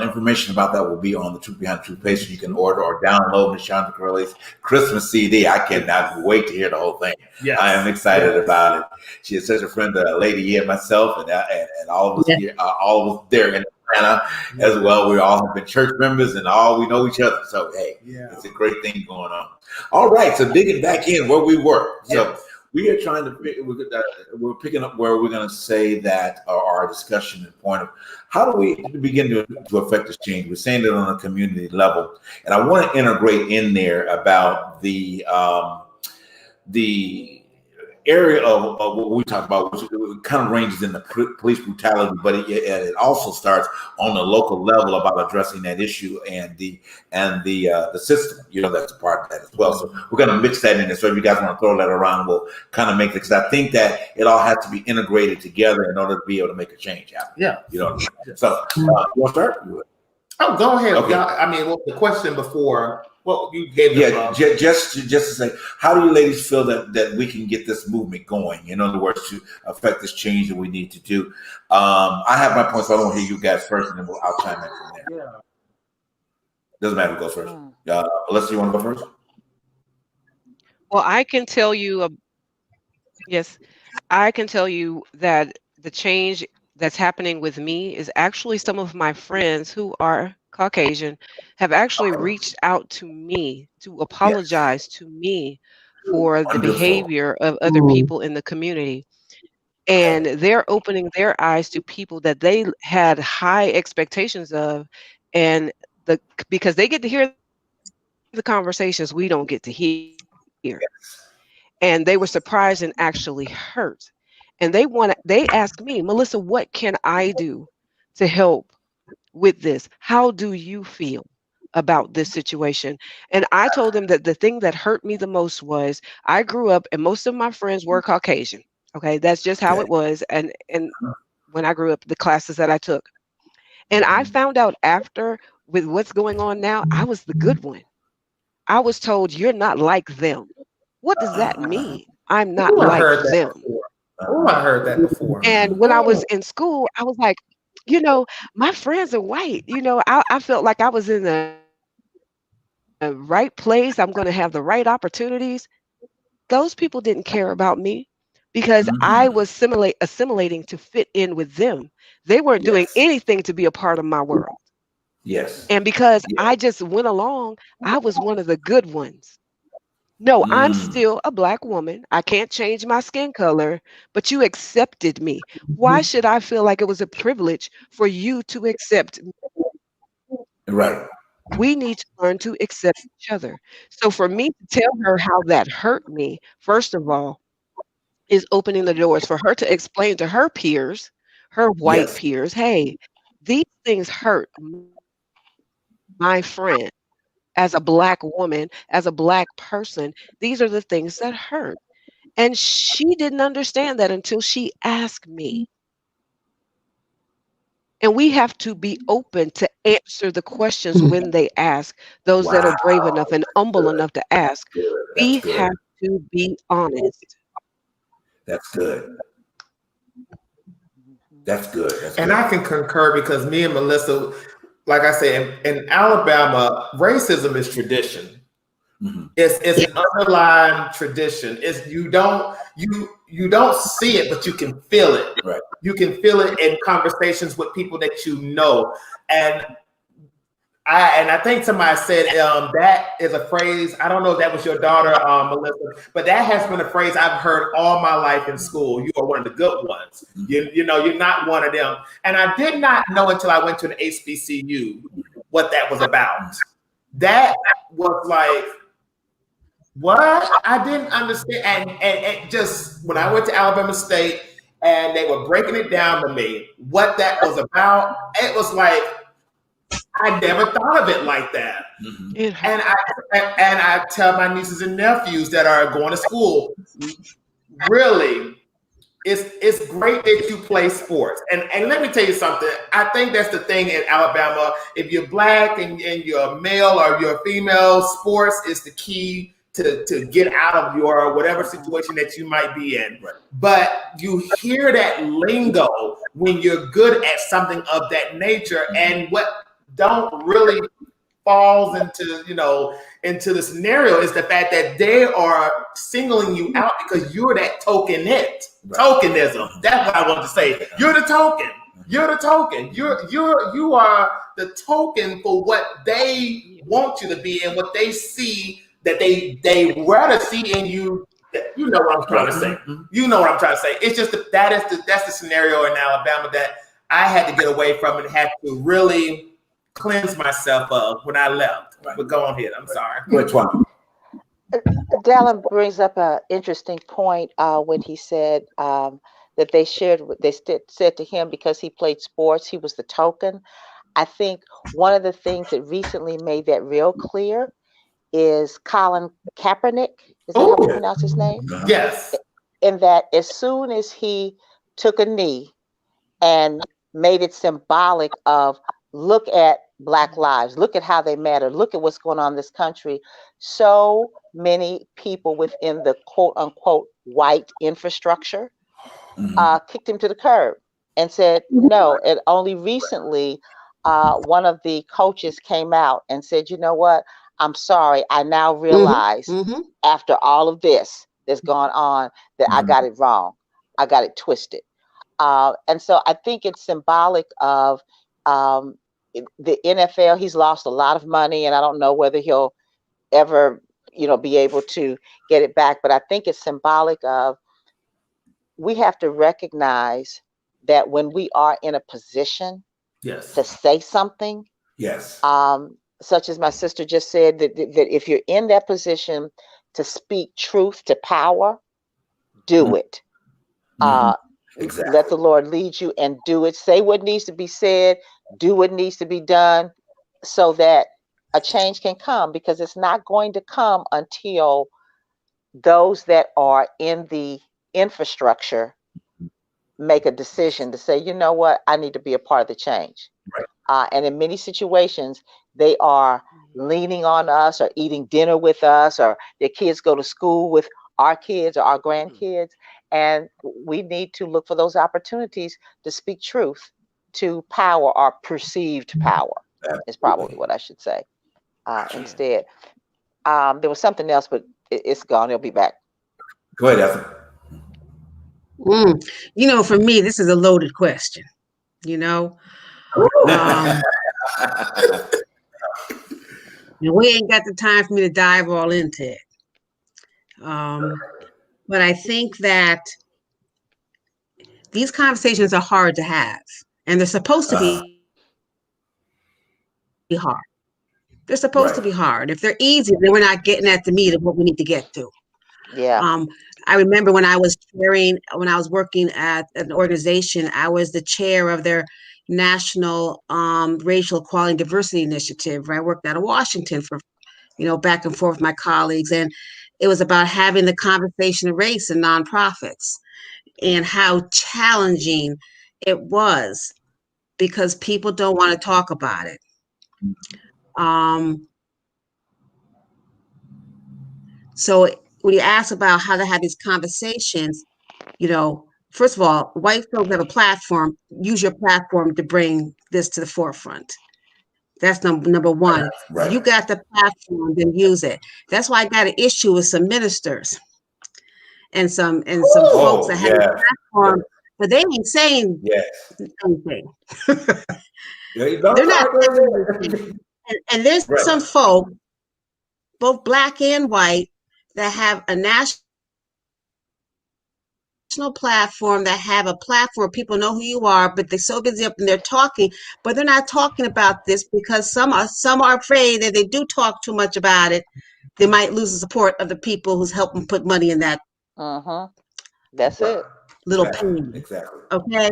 Speaker 3: information about that will be on the Truth Behind the Truth page. So you can order or download Miss Chandra Corelli's Christmas CD. I cannot wait to hear the whole thing.
Speaker 4: Yes.
Speaker 3: I am excited about it. She is such a friend of Lady E and myself, and all of us here, all of us there in Atlanta as well. We all have been church members, and all we know each other. So hey, it's a great thing going on. All right, so digging back in where we were. So we are trying to we're picking up where we're going to say that our discussion and point of how do we begin to affect this change. We're saying it on a community level, and I want to integrate in there about the area of what we talked about, which kind of ranges in the police brutality, but it also starts on the local level about addressing that issue and the system. That's a part of that as well. So we're going to mix that in there. So if you guys want to throw that around, we'll kind of make it, because I think that it all has to be integrated together in order to be able to make a change happen.
Speaker 4: Yeah.
Speaker 3: So you want to start?
Speaker 4: Oh, go ahead.
Speaker 3: Okay.
Speaker 4: I mean, the question before. Well, you gave them,
Speaker 3: just to say, how do you ladies feel that we can get this movement going? In other words, to affect this change that we need to do. I have my points, so I want to hear you guys first, and then I'll chime in from there.
Speaker 4: Yeah.
Speaker 3: Doesn't matter who goes first. Alyssa, you want to go first?
Speaker 7: Well, I can tell you, I can tell you that the change that's happening with me is actually some of my friends who are Caucasian have actually reached out to me to apologize to me for the behavior of other people in the community. And they're opening their eyes to people that they had high expectations of, and because they get to hear the conversations we don't get to hear. And they were surprised and actually hurt. And they asked me, Melissa, what can I do to help with this? How do you feel about this situation? And I told them that the thing that hurt me the most was I grew up and most of my friends were Caucasian. Okay, that's just how it was. And when I grew up, the classes that I took. And I found out after, with what's going on now, I was the good one. I was told, you're not like them. What does that mean? I'm not like them.
Speaker 4: Oh, I heard that before.
Speaker 7: And when I was in school, I was like, my friends are white. I felt like I was in the right place. I'm going to have the right opportunities. Those people didn't care about me because I was assimilating to fit in with them. They weren't doing anything to be a part of my world.
Speaker 3: Yes.
Speaker 7: And because I just went along, I was one of the good ones. No, I'm still a Black woman. I can't change my skin color, but you accepted me. Why should I feel like it was a privilege for you to accept me?
Speaker 3: Right.
Speaker 7: We need to learn to accept each other. So for me to tell her how that hurt me, first of all, is opening the doors for her to explain to her peers, her white peers, hey, these things hurt my friend. As a Black woman, as a Black person, these are the things that hurt. And she didn't understand that until she asked me. And we have to be open to answer the questions when they ask, those that are brave enough and humble enough to ask. We have to be honest.
Speaker 3: That's good. That's good. That's
Speaker 4: And
Speaker 3: good.
Speaker 4: I can concur because me and Melissa, like I said, in Alabama, racism is tradition. It's an underlying tradition. It's you don't see it, but you can feel it.
Speaker 3: Right.
Speaker 4: You can feel it in conversations with people that you know. And I think somebody said that is a phrase. I don't know if that was your daughter, Melissa, but that has been a phrase I've heard all my life in school. You are one of the good ones. You know, you're not one of them. And I did not know until I went to an HBCU what that was about. That was like, what? I didn't understand. And just when I went to Alabama State and they were breaking it down to me, what that was about, it was like, I never thought of it like that. And I tell my nieces and nephews that are going to school, really, it's great that you play sports. And let me tell you something. I think that's the thing in Alabama. If you're black and you're male or you're female, sports is the key to get out of your whatever situation that you might be in. Right. But you hear that lingo when you're good at something of that nature, and what don't really falls into the scenario is the fact that they are singling you out because you're that tokenism. That's what I want to say. You're the token. You're the token. You are the token for what they want you to be and what they see that they rather see in you. You know what I'm trying to say. You know what I'm trying to say. It's just that's the scenario in Alabama that I had to get away from and had to really cleanse myself of when I left. Right. But go on ahead. I'm sorry.
Speaker 3: Which one?
Speaker 5: Dallin brings up an interesting point when he said that they said to him because he played sports, he was the token. I think one of the things that recently made that real clear is Colin Kaepernick. Is that how you pronounce his name?
Speaker 4: Yes.
Speaker 5: In that as soon as he took a knee and made it symbolic of look at Black lives, look at how they matter, look at what's going on in this country. So many people within the quote unquote white infrastructure kicked him to the curb and said no. And only recently, one of the coaches came out and said, you know what? I'm sorry. I now realize after all of this that's gone on that I got it wrong. I got it twisted. And so I think it's symbolic of the NFL. He's lost a lot of money, and I don't know whether he'll ever, be able to get it back. But I think it's symbolic of we have to recognize that when we are in a position to say something, such as my sister just said, that if you're in that position to speak truth to power, do it. Exactly. Let the Lord lead you and do it. Say what needs to be said, do what needs to be done so that a change can come, because it's not going to come until those that are in the infrastructure make a decision to say, you know what, I need to be a part of the change. Right. And in many situations, they are leaning on us or eating dinner with us, or their kids go to school with our kids or our grandkids. And we need to look for those opportunities to speak truth to power, or perceived power is probably what I should say instead. There was something else, but it's gone. It'll be back.
Speaker 3: Go ahead, Ethel.
Speaker 6: For me, this is a loaded question. We ain't got the time for me to dive all into it. But I think that these conversations are hard to have, and they're supposed to be hard. They're supposed to be hard. If they're easy, then we're not getting at the meat of what we need to get to.
Speaker 5: Yeah.
Speaker 6: I remember when I was working at an organization, I was the chair of their national racial equality and diversity initiative, where I worked out of Washington for, back and forth with my colleagues. And it was about having the conversation of race in nonprofits and how challenging it was because people don't want to talk about it. So when you ask about how to have these conversations, you know, first of all, white folks have a platform. Use your platform to bring this to the forefront. That's number one.
Speaker 3: Right.
Speaker 6: If you got the platform, then use it. That's why I got an issue with some ministers and some folks that have a platform, but they ain't saying anything. They're not saying anything. And there's some folk, both black and white, that have a national platform, that have a platform, people know who you are, but they're so busy up and they're talking, but they're not talking about this because some are afraid that they do talk too much about it, they might lose the support of the people who's helping put money in that.
Speaker 5: That's it.
Speaker 6: Little pain.
Speaker 3: Exactly.
Speaker 6: Okay.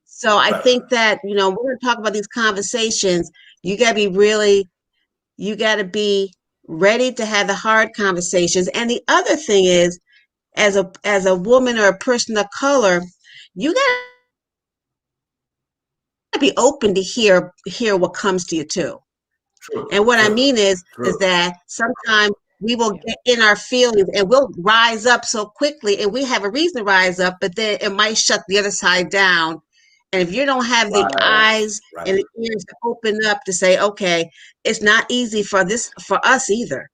Speaker 6: So I think that, you know, we're going to talk about these conversations. You got to be ready to have the hard conversations. And the other thing is, as a woman or a person of color, you got to be open to hear what comes to you too.
Speaker 3: True.
Speaker 6: And what I mean is that sometimes we will get in our feelings and we'll rise up so quickly, and we have a reason to rise up, but then it might shut the other side down. And if you don't have the eyes and the ears to open up to say, okay, it's not easy for us either,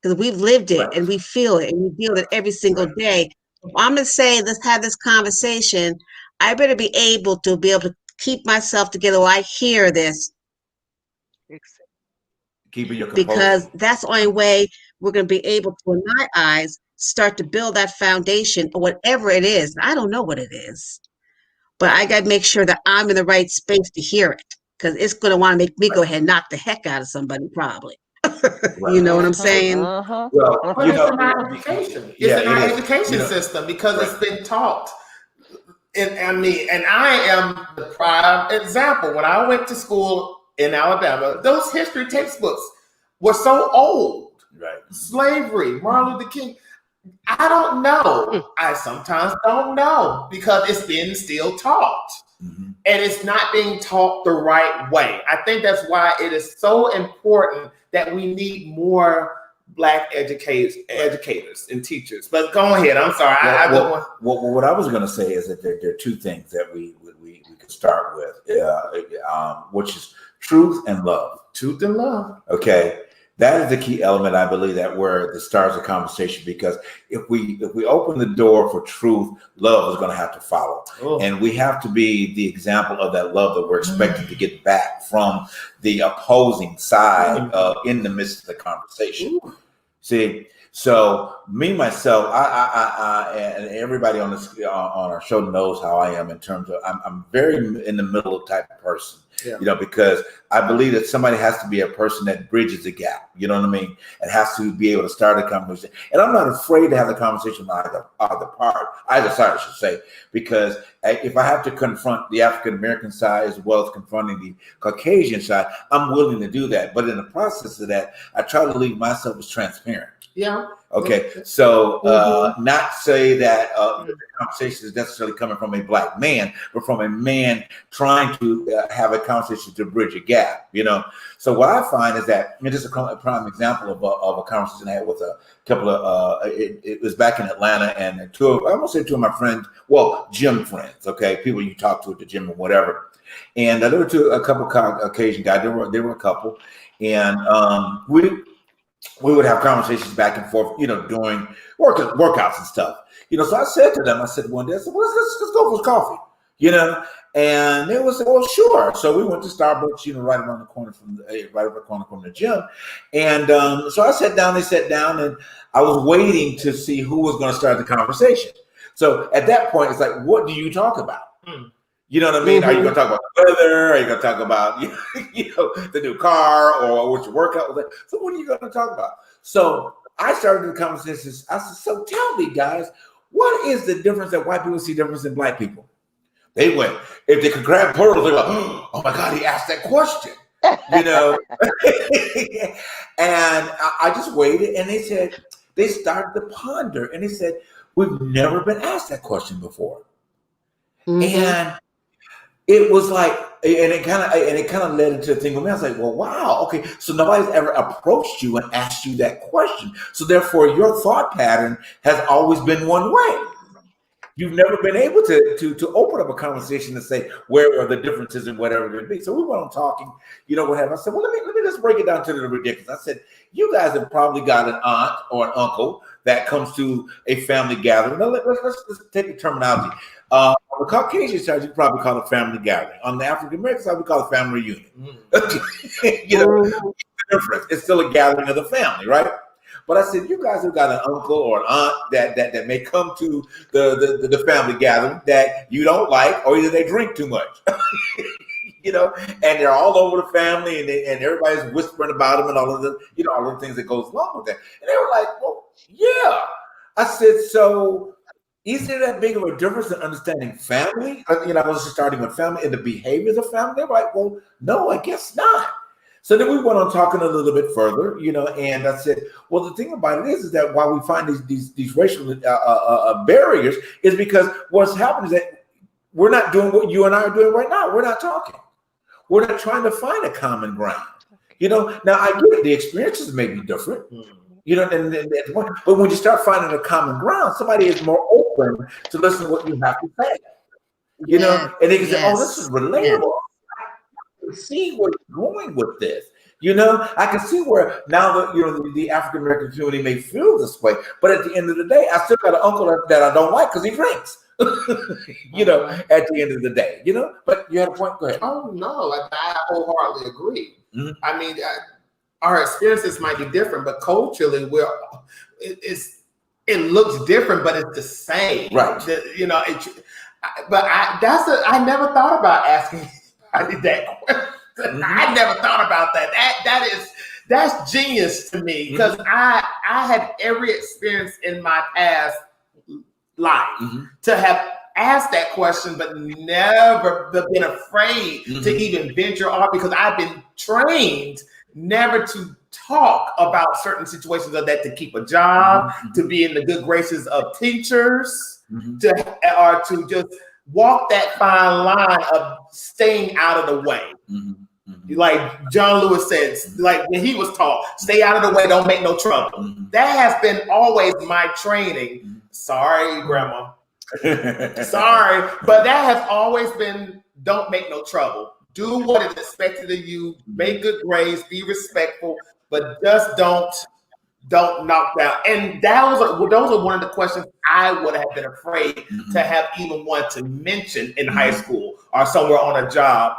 Speaker 6: because we've lived it and we feel it and we deal with it every single day. If I'm going to say, let's have this conversation, I better be able to keep myself together while I hear this.
Speaker 3: Keeping your composure.
Speaker 6: Because that's the only way we're going to be able to, in my eyes, start to build that foundation or whatever it is. I don't know what it is, but I got to make sure that I'm in the right space to hear it, because it's going to want to make me go ahead and knock the heck out of somebody probably. You know what I'm saying?
Speaker 4: Well, it's in our education. It's in our education system, because it's been taught. And I am the prime example. When I went to school in Alabama, those history textbooks were so old.
Speaker 3: Right.
Speaker 4: Slavery, Martin Luther King. I don't know. I sometimes don't know, because it's been still taught. And it's not being taught the right way. I think that's why it is so important that we need more Black educators and teachers. But go ahead. I'm sorry.
Speaker 3: What I was going to say is that there are two things that we could start with, which is truth and love.
Speaker 4: Truth and love.
Speaker 3: Okay. That is the key element, I believe, that where the stars of conversation, because if we open the door for truth, love is going to have to follow. And we have to be the example of that love that we're expected to get back from the opposing side in the midst of the conversation. See, so me, myself, I and everybody on our show knows how I am in terms of, I'm very in the middle type of person. You know, because I believe that somebody has to be a person that bridges the gap. You know what I mean? It has to be able to start a conversation. And I'm not afraid to have the conversation with either side, I should say, because if I have to confront the African-American side as well as confronting the Caucasian side, I'm willing to do that. But in the process of that, I try to leave myself as transparent.
Speaker 4: Yeah.
Speaker 3: Okay. So not say that the conversation is necessarily coming from a Black man, but from a man trying to have a conversation to bridge a gap, you know? So what I find is that, I mean, just a prime example of a conversation I had with a couple of, it was back in Atlanta, and I almost say two of my friends, well, gym friends, okay? People you talk to at the gym or whatever. And there were a couple of Caucasian guys, there were a couple, and we would have conversations back and forth, you know, during workouts and stuff. You know, so I said to them, I said one day, I said, well, let's go for coffee, you know? And they would say, well, sure. So we went to Starbucks, you know, right around the corner from the gym. And so I sat down, they sat down, and I was waiting to see who was going to start the conversation. So at that point, it's like, what do you talk about? You know what I mean? Are you going to talk about the weather? Are you going to talk about, you know, the new car, or what your workout was like? So what are you going to talk about? So I started the conversation. I said, so tell me, guys, what is the difference that white people see difference in Black people? They went, if they could grab pearls, they're like, oh my God, he asked that question, you know? And I just waited, and they started to ponder, and they said, we've never been asked that question before. And it was like, and it kind of led into the thing with me. I was like, well, wow, okay. So nobody's ever approached you and asked you that question. So therefore, your thought pattern has always been one way. You've never been able to open up a conversation and say where are the differences and whatever it may be. So we went on talking, what have I said? Well, let me just break it down to the ridiculous. I said, you guys have probably got an aunt or an uncle that comes to a family gathering. Now, let's take the terminology. On the Caucasian side, you probably call it family gathering. On the African American side, we call it family reunion. Difference. It's still a gathering of the family, right? But I said, you guys have got an uncle or an aunt that may come to the family gathering that you don't like, or either they drink too much, and they're all over the family, and everybody's whispering about them and all of the, all of the things that goes along with that. And they were like, well, yeah. I said, so is there that big of a difference in understanding family? I was just starting with family and the behaviors of family. They're like, well, no, I guess not. So then we went on talking a little bit further, and I said, well, the thing about it is that why we find these racial barriers is because what's happening is that we're not doing what you and I are doing right now. We're not talking. We're not trying to find a common ground. Now I get it. The experiences may be different, but when you start finding a common ground, somebody is more open to listen to what you have to say, and they can say, oh, this is relatable. See where you're going with this. I can see where now that the African American community may feel this way, but at the end of the day, I still got an uncle that I don't like because he drinks. At the end of the day, But you had a point. Go ahead.
Speaker 4: Oh no, I wholeheartedly agree.
Speaker 3: Mm-hmm.
Speaker 4: I mean, our experiences might be different, but culturally, it looks different, but it's the same,
Speaker 3: right?
Speaker 4: I never thought about asking. I did that question. I never thought about that. That's genius to me because I had every experience in my past life to have asked that question, but never been afraid to even venture off because I've been trained never to talk about certain situations of that, to keep a job, to be in the good graces of teachers, or to just walk that fine line of staying out of the way. Like John Lewis says, like when he was taught, stay out of the way, don't make no trouble. That has been always my training. Sorry, Grandma. Sorry, but that has always been, don't make no trouble. Do what is expected of you, make good grades, be respectful, but just don't knock down. And those are one of the questions I would have been afraid to have even wanted to mention in high school or somewhere on a job.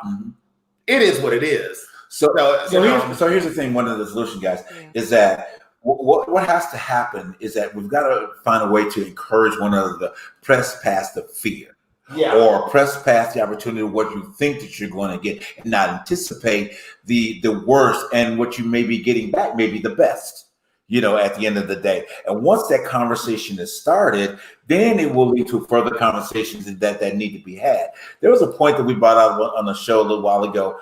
Speaker 4: It is what it is.
Speaker 3: So here's the thing. One of the solutions, guys, is that what has to happen is that we've got to find a way to encourage one another to press past the fear. Or press past the opportunity of what you think that you're going to get and not anticipate the worst, and what you may be getting back may be the best. At the end of the day. And once that conversation is started, then it will lead to further conversations that need to be had. There was a point that we brought out on the show a little while ago.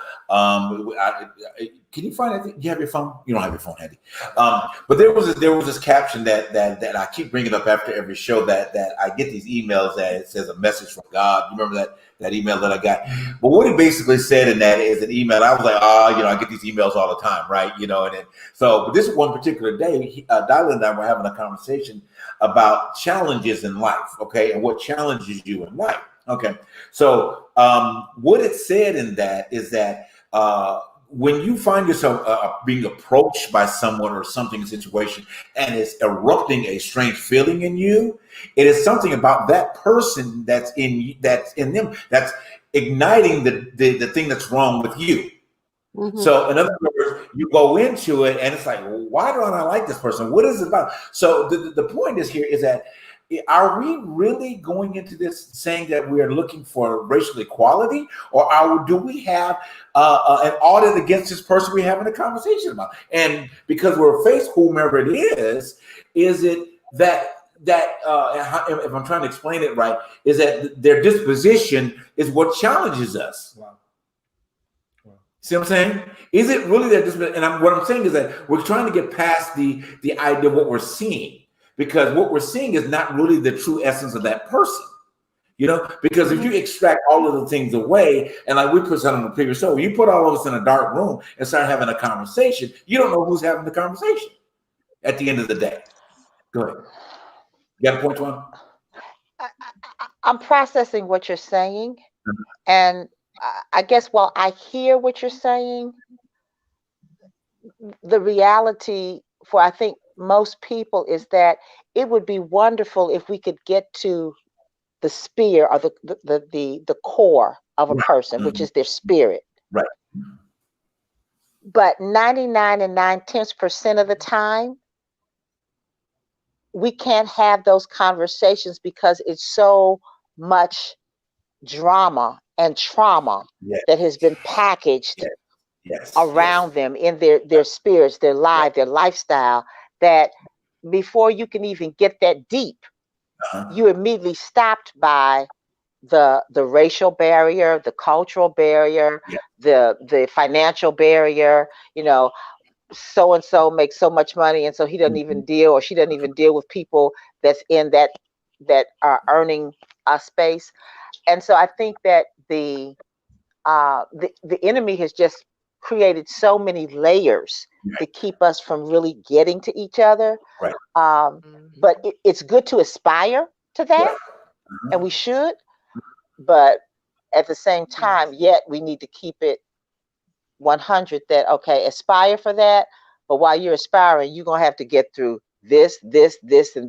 Speaker 3: Can you find it? You have your phone? You don't have your phone handy. But there was this caption that I keep bringing up after every show that I get these emails that it says a message from God. You remember that email that I got? But what he basically said in that is an email. I was like, I get these emails all the time, right? But this one particular day, Dylan and I were having a conversation about challenges in life, okay, and what challenges you in life, okay. So what it said in that is that when you find yourself being approached by someone or something, situation, and it's erupting a strange feeling in you, it is something about that person that's in them that's igniting the thing that's wrong with you. So in other words, you go into it and it's like, well, why don't I like this person? What is it about? So the point is here is that, are we really going into this saying that we are looking for racial equality, or do we have an audit against this person we're having a conversation about? And because we're faced, whomever it is it that if I'm trying to explain it right, is that their disposition is what challenges us.
Speaker 4: Wow.
Speaker 3: See what I'm saying? Is it really that disposition? And what I'm saying is that we're trying to get past the idea of what we're seeing. Because what we're seeing is not really the true essence of that person. Because if you extract all of the things away, and like we presented on the previous show, you put all of us in a dark room and start having a conversation, you don't know who's having the conversation at the end of the day. Go ahead. You got a point, Juan?
Speaker 5: I'm processing what you're saying, and I guess while I hear what you're saying, the reality for I think most people is that it would be wonderful if we could get to the spear or the core of a person, which is their spirit.
Speaker 3: Right.
Speaker 5: But 99 and 9/10% of the time, we can't have those conversations because it's so much drama and trauma that has been packaged around them in their spirits, their life, their lifestyle, that before you can even get that deep, you're immediately stopped by the racial barrier, the cultural barrier, the financial barrier. So and so makes so much money, and so he doesn't even deal, or she doesn't even deal with people that's in that are earning a space. And so I think that the enemy has just created so many layers to keep us from really getting to each other.
Speaker 3: Right.
Speaker 5: But it's good to aspire to that, and we should. But at the same time, yet we need to keep it 100 that, okay, aspire for that. But while you're aspiring, you're going to have to get through this, and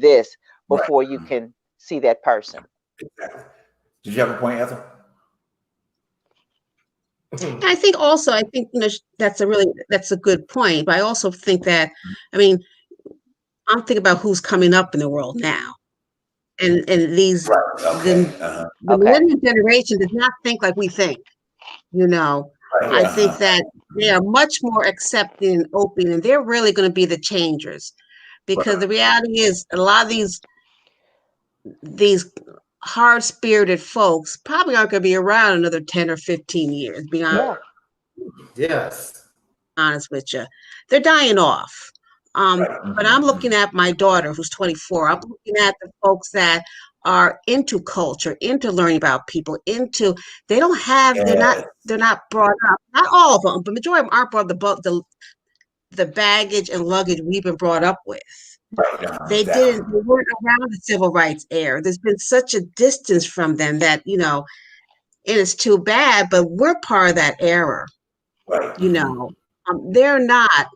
Speaker 5: this before you can see that person.
Speaker 3: Exactly. Did you have a point, Ethel?
Speaker 6: I think that's a good point. But I also think that, I'm thinking about who's coming up in the world now. And these, the millennial generation does not think like we think, I think that they are much more accepting and open, and they're really going to be the changers, because the reality is a lot of these hard-spirited folks probably aren't going to be around another 10 or 15 years, being honest. Honest with you. They're dying off. But I'm looking at my daughter who's 24. I'm looking at the folks that are into culture, into learning about people, they're not brought up, not all of them, but majority of them aren't brought up the baggage and luggage we've been brought up with. They weren't around the civil rights era. There's been such a distance from them that, and it's too bad, but we're part of that era. They're not.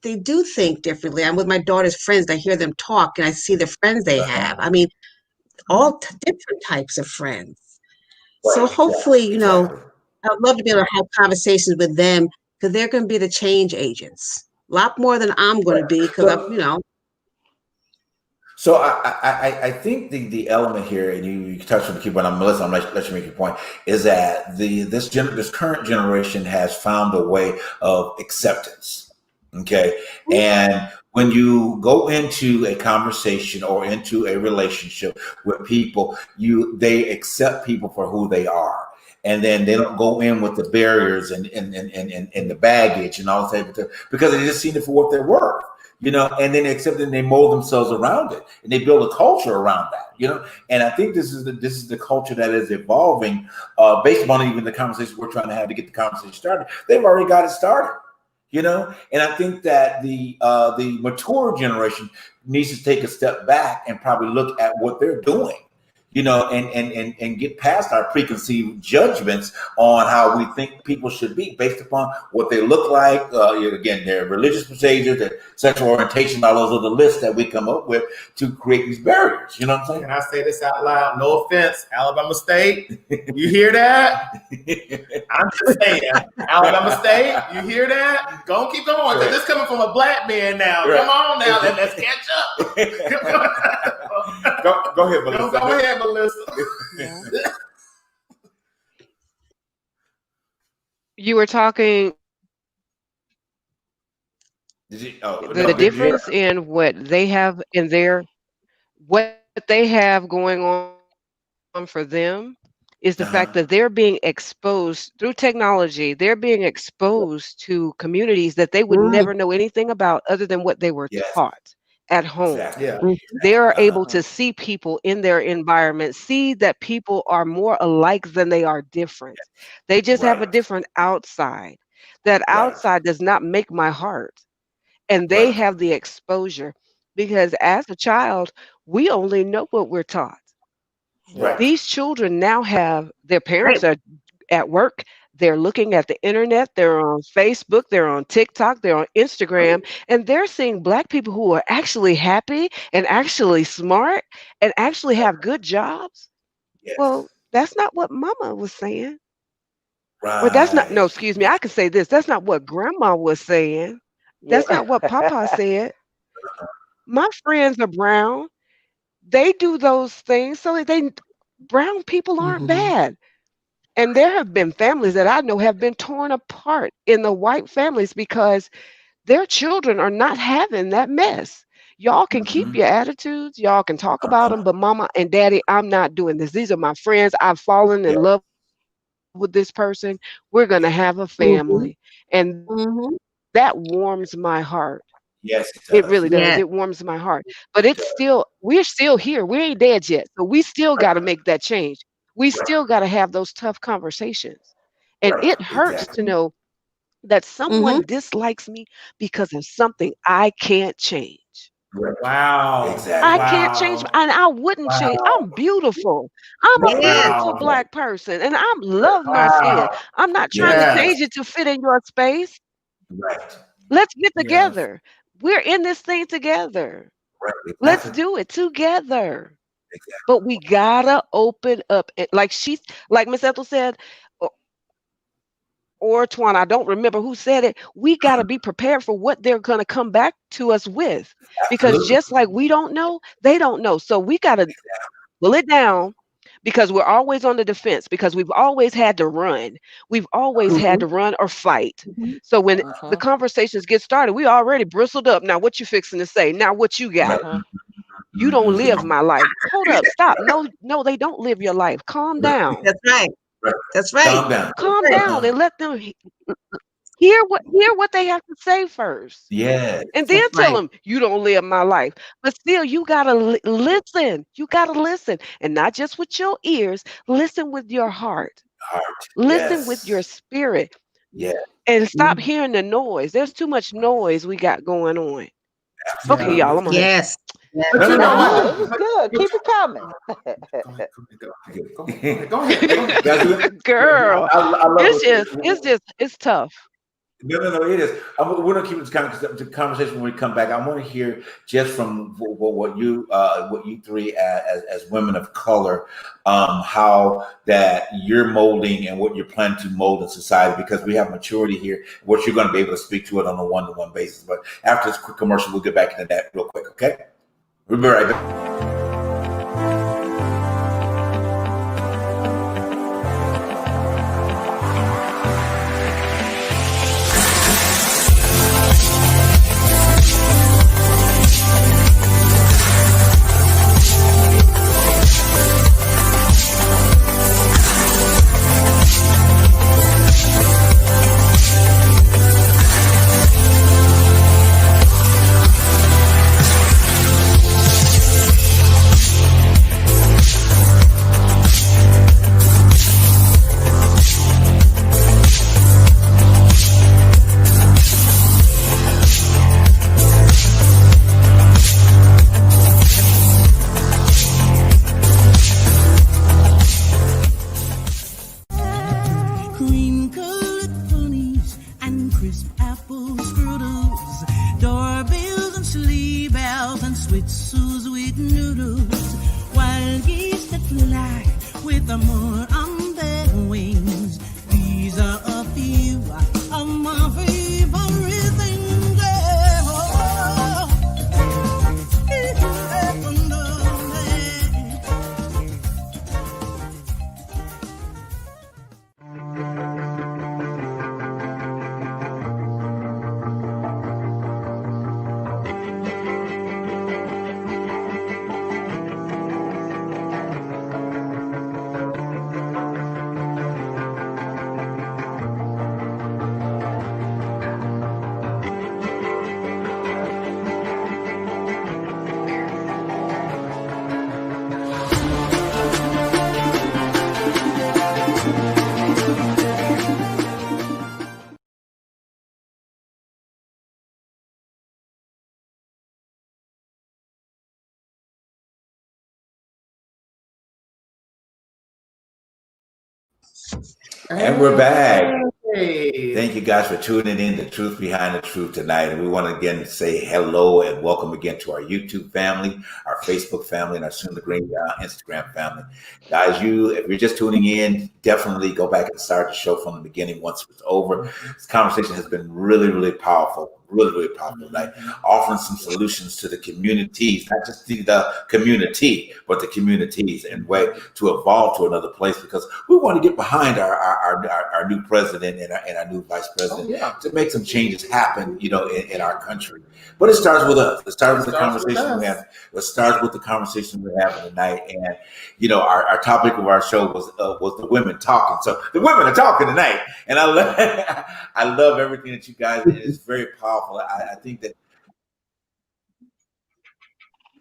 Speaker 6: They do think differently. I'm with my daughter's friends. I hear them talk, and I see the friends they have. All different types of friends. So hopefully, I'd love to be able to have conversations with them, because they're going to be the change agents. A lot more than I'm going to be, because
Speaker 3: So I think the element here, and you touched on the key point, Melissa, I'm going to let you make your point, is that this current generation has found a way of acceptance. Okay. And when you go into a conversation or into a relationship with people, they accept people for who they are. And then they don't go in with the barriers and the baggage and all that, because they just seen it for what they're worth, and then they accept it and they mold themselves around it, and they build a culture around that, And I think this is the culture that is evolving based upon even the conversation we're trying to have to get the conversation started. They've already got it started. And I think that the mature generation needs to take a step back and probably look at what they're doing, and get past our preconceived judgments on how we think people should be based upon what they look like. Again, their religious procedures, their sexual orientation, all those are the lists that we come up with to create these barriers. You know what I'm saying?
Speaker 4: Can I say this out loud? No offense, Alabama State. You hear that? I'm just saying, Alabama State. You hear that? Go keep going. Because this coming from a black man now. Come on now, let's catch up.
Speaker 3: Go ahead, Melissa.
Speaker 4: Go ahead, Melissa.
Speaker 7: You were talking the difference in what they have what they have going on for them is the fact that they're being exposed through technology. They're being exposed to communities that they would never know anything about other than what they were taught. at home.
Speaker 3: Exactly.
Speaker 4: Yeah.
Speaker 7: They are
Speaker 3: Uh-huh.
Speaker 7: able to see people in their environment, see that people are more alike than they are different. They just have a
Speaker 3: Right.
Speaker 7: different outside. That
Speaker 3: Right.
Speaker 7: outside does not make my heart. And they
Speaker 3: Right.
Speaker 7: have the exposure because as a child, we only know what we're taught.
Speaker 3: Right.
Speaker 7: These children now have their
Speaker 6: Right.
Speaker 7: parents are at work, they're looking at the internet, they're on Facebook, they're on TikTok, they're on Instagram, and they're seeing Black people who are actually happy and actually smart and actually have good jobs.
Speaker 3: Yes.
Speaker 7: Well, that's not what mama was saying. Or that's not, no,
Speaker 3: Right.
Speaker 7: excuse me, I could say this. That's not what grandma was saying. That's not what papa said. My friends are brown. They do those things. So they brown people aren't
Speaker 6: Mhm.
Speaker 7: bad. And there have been families that I know have been torn apart in the white families because their children are not having that mess. Y'all can keep
Speaker 3: Mhm.
Speaker 7: your attitudes, y'all can talk about them,
Speaker 3: Uh-huh.
Speaker 7: but mama and daddy, I'm not doing this. These are my friends. I've fallen in
Speaker 3: Yeah.
Speaker 7: love with this person. We're going to have a
Speaker 6: Mhm.
Speaker 7: family. And
Speaker 6: Mhm.
Speaker 7: that warms my heart.
Speaker 3: Yes, it
Speaker 7: It
Speaker 3: does.
Speaker 7: really does.
Speaker 6: Yes.
Speaker 7: It warms my heart. But
Speaker 3: It
Speaker 7: it's
Speaker 3: does.
Speaker 7: still, we're still here. We ain't dead yet. So we still got to make that change. We
Speaker 3: Right.
Speaker 7: still got to have those tough conversations. And
Speaker 3: Right.
Speaker 7: it hurts to
Speaker 3: Exactly.
Speaker 7: know that
Speaker 6: Mhm.
Speaker 7: someone dislikes me because of something I can't change.
Speaker 3: Right.
Speaker 4: Wow.
Speaker 3: Exactly.
Speaker 7: I can't change,
Speaker 4: Wow.
Speaker 7: and I wouldn't change.
Speaker 4: Wow.
Speaker 7: I'm beautiful. I'm a
Speaker 6: Yes.
Speaker 7: beautiful
Speaker 4: Wow.
Speaker 7: Black person, and I
Speaker 3: Right.
Speaker 7: love my skin.
Speaker 4: Wow.
Speaker 7: I'm not trying to
Speaker 3: Yes.
Speaker 7: change
Speaker 4: Yes.
Speaker 7: it to fit in your space.
Speaker 3: Right.
Speaker 7: Let's get
Speaker 4: Yes.
Speaker 7: together. We're in this thing together.
Speaker 3: Right.
Speaker 7: Let's
Speaker 3: Exactly.
Speaker 7: do it together.
Speaker 3: Exactly.
Speaker 7: But we gotta open up. Like Miss Ethel said, or Twan, I don't remember who said it. We got to be prepared for what they're going to come back to us with. Because
Speaker 3: Absolutely.
Speaker 7: just like we don't know, they don't know. So we got to pull it down because we're always on the defense because we've always had to run. We've always had to
Speaker 6: Mhm.
Speaker 7: run or fight.
Speaker 6: Mhm.
Speaker 7: So when the conversations get started, we already bristled up. Now what you fixing to say? Now what you got?
Speaker 3: Right.
Speaker 7: You don't
Speaker 3: Mhm.
Speaker 7: live my life. Hold up, stop. No, no, they don't live your life. Calm
Speaker 3: Right.
Speaker 7: down.
Speaker 6: That's right.
Speaker 3: Right.
Speaker 6: That's right.
Speaker 3: Calm down.
Speaker 6: That's
Speaker 7: Calm
Speaker 6: right.
Speaker 7: down and let them hear what they have to say first.
Speaker 3: Yes.
Speaker 7: And
Speaker 6: That's
Speaker 7: then tell
Speaker 6: right.
Speaker 7: them you don't live my life. But still, you gotta listen. You gotta listen, and not just with your ears. Listen with your heart.
Speaker 3: Heart.
Speaker 7: Listen with your
Speaker 3: Yes.
Speaker 7: spirit,
Speaker 3: Yes.
Speaker 7: and stop
Speaker 6: Mhm.
Speaker 7: hearing the noise. There's too much noise we got going on. Okay,
Speaker 4: Yeah.
Speaker 7: y'all, I'm gonna hush.
Speaker 6: Yes. Yes.
Speaker 4: But you know
Speaker 5: No,
Speaker 4: what?
Speaker 5: it was good. Keep it coming.
Speaker 4: Go ahead.
Speaker 3: That's good.
Speaker 7: Girl,
Speaker 3: I love
Speaker 7: it's tough.
Speaker 3: No, it is. We're gonna keep this conversation when we come back. I want to hear just from what you three as women of color, how that you're molding and what you're planning to mold in society, because we have maturity here, what you're going to be able to speak to it on a one-to-one basis. But after this quick commercial, we'll get back into that real quick. Okay, we'll be right back.
Speaker 2: Cream colored ponies and crisp apple strudels, doorbells and sleigh bells and sweet sweet noodles, wild geese that fly with the moon on their wings. These are a few of my favorite things.
Speaker 3: And we're back.
Speaker 4: Hey.
Speaker 3: Thank you guys for tuning in to Truth Behind the Truth tonight. And we want to again say hello and welcome again to our YouTube family, our Facebook family, and our soon to green Instagram family. Guys, if you're just tuning in, definitely go back and start the show from the beginning once it's over. This conversation has been really, really powerful. Really powerful tonight, offering some solutions to the communities, not just the community, but the communities, and way to evolve to another place, because we want to get behind our new president and our new vice president to make some changes happen, in our country. But it starts with us. It starts with the conversation we have. It starts with the conversation we're having tonight. And our topic of our show was the women talking. So the women are talking tonight, and I love everything that you guys did. It's very powerful. I think that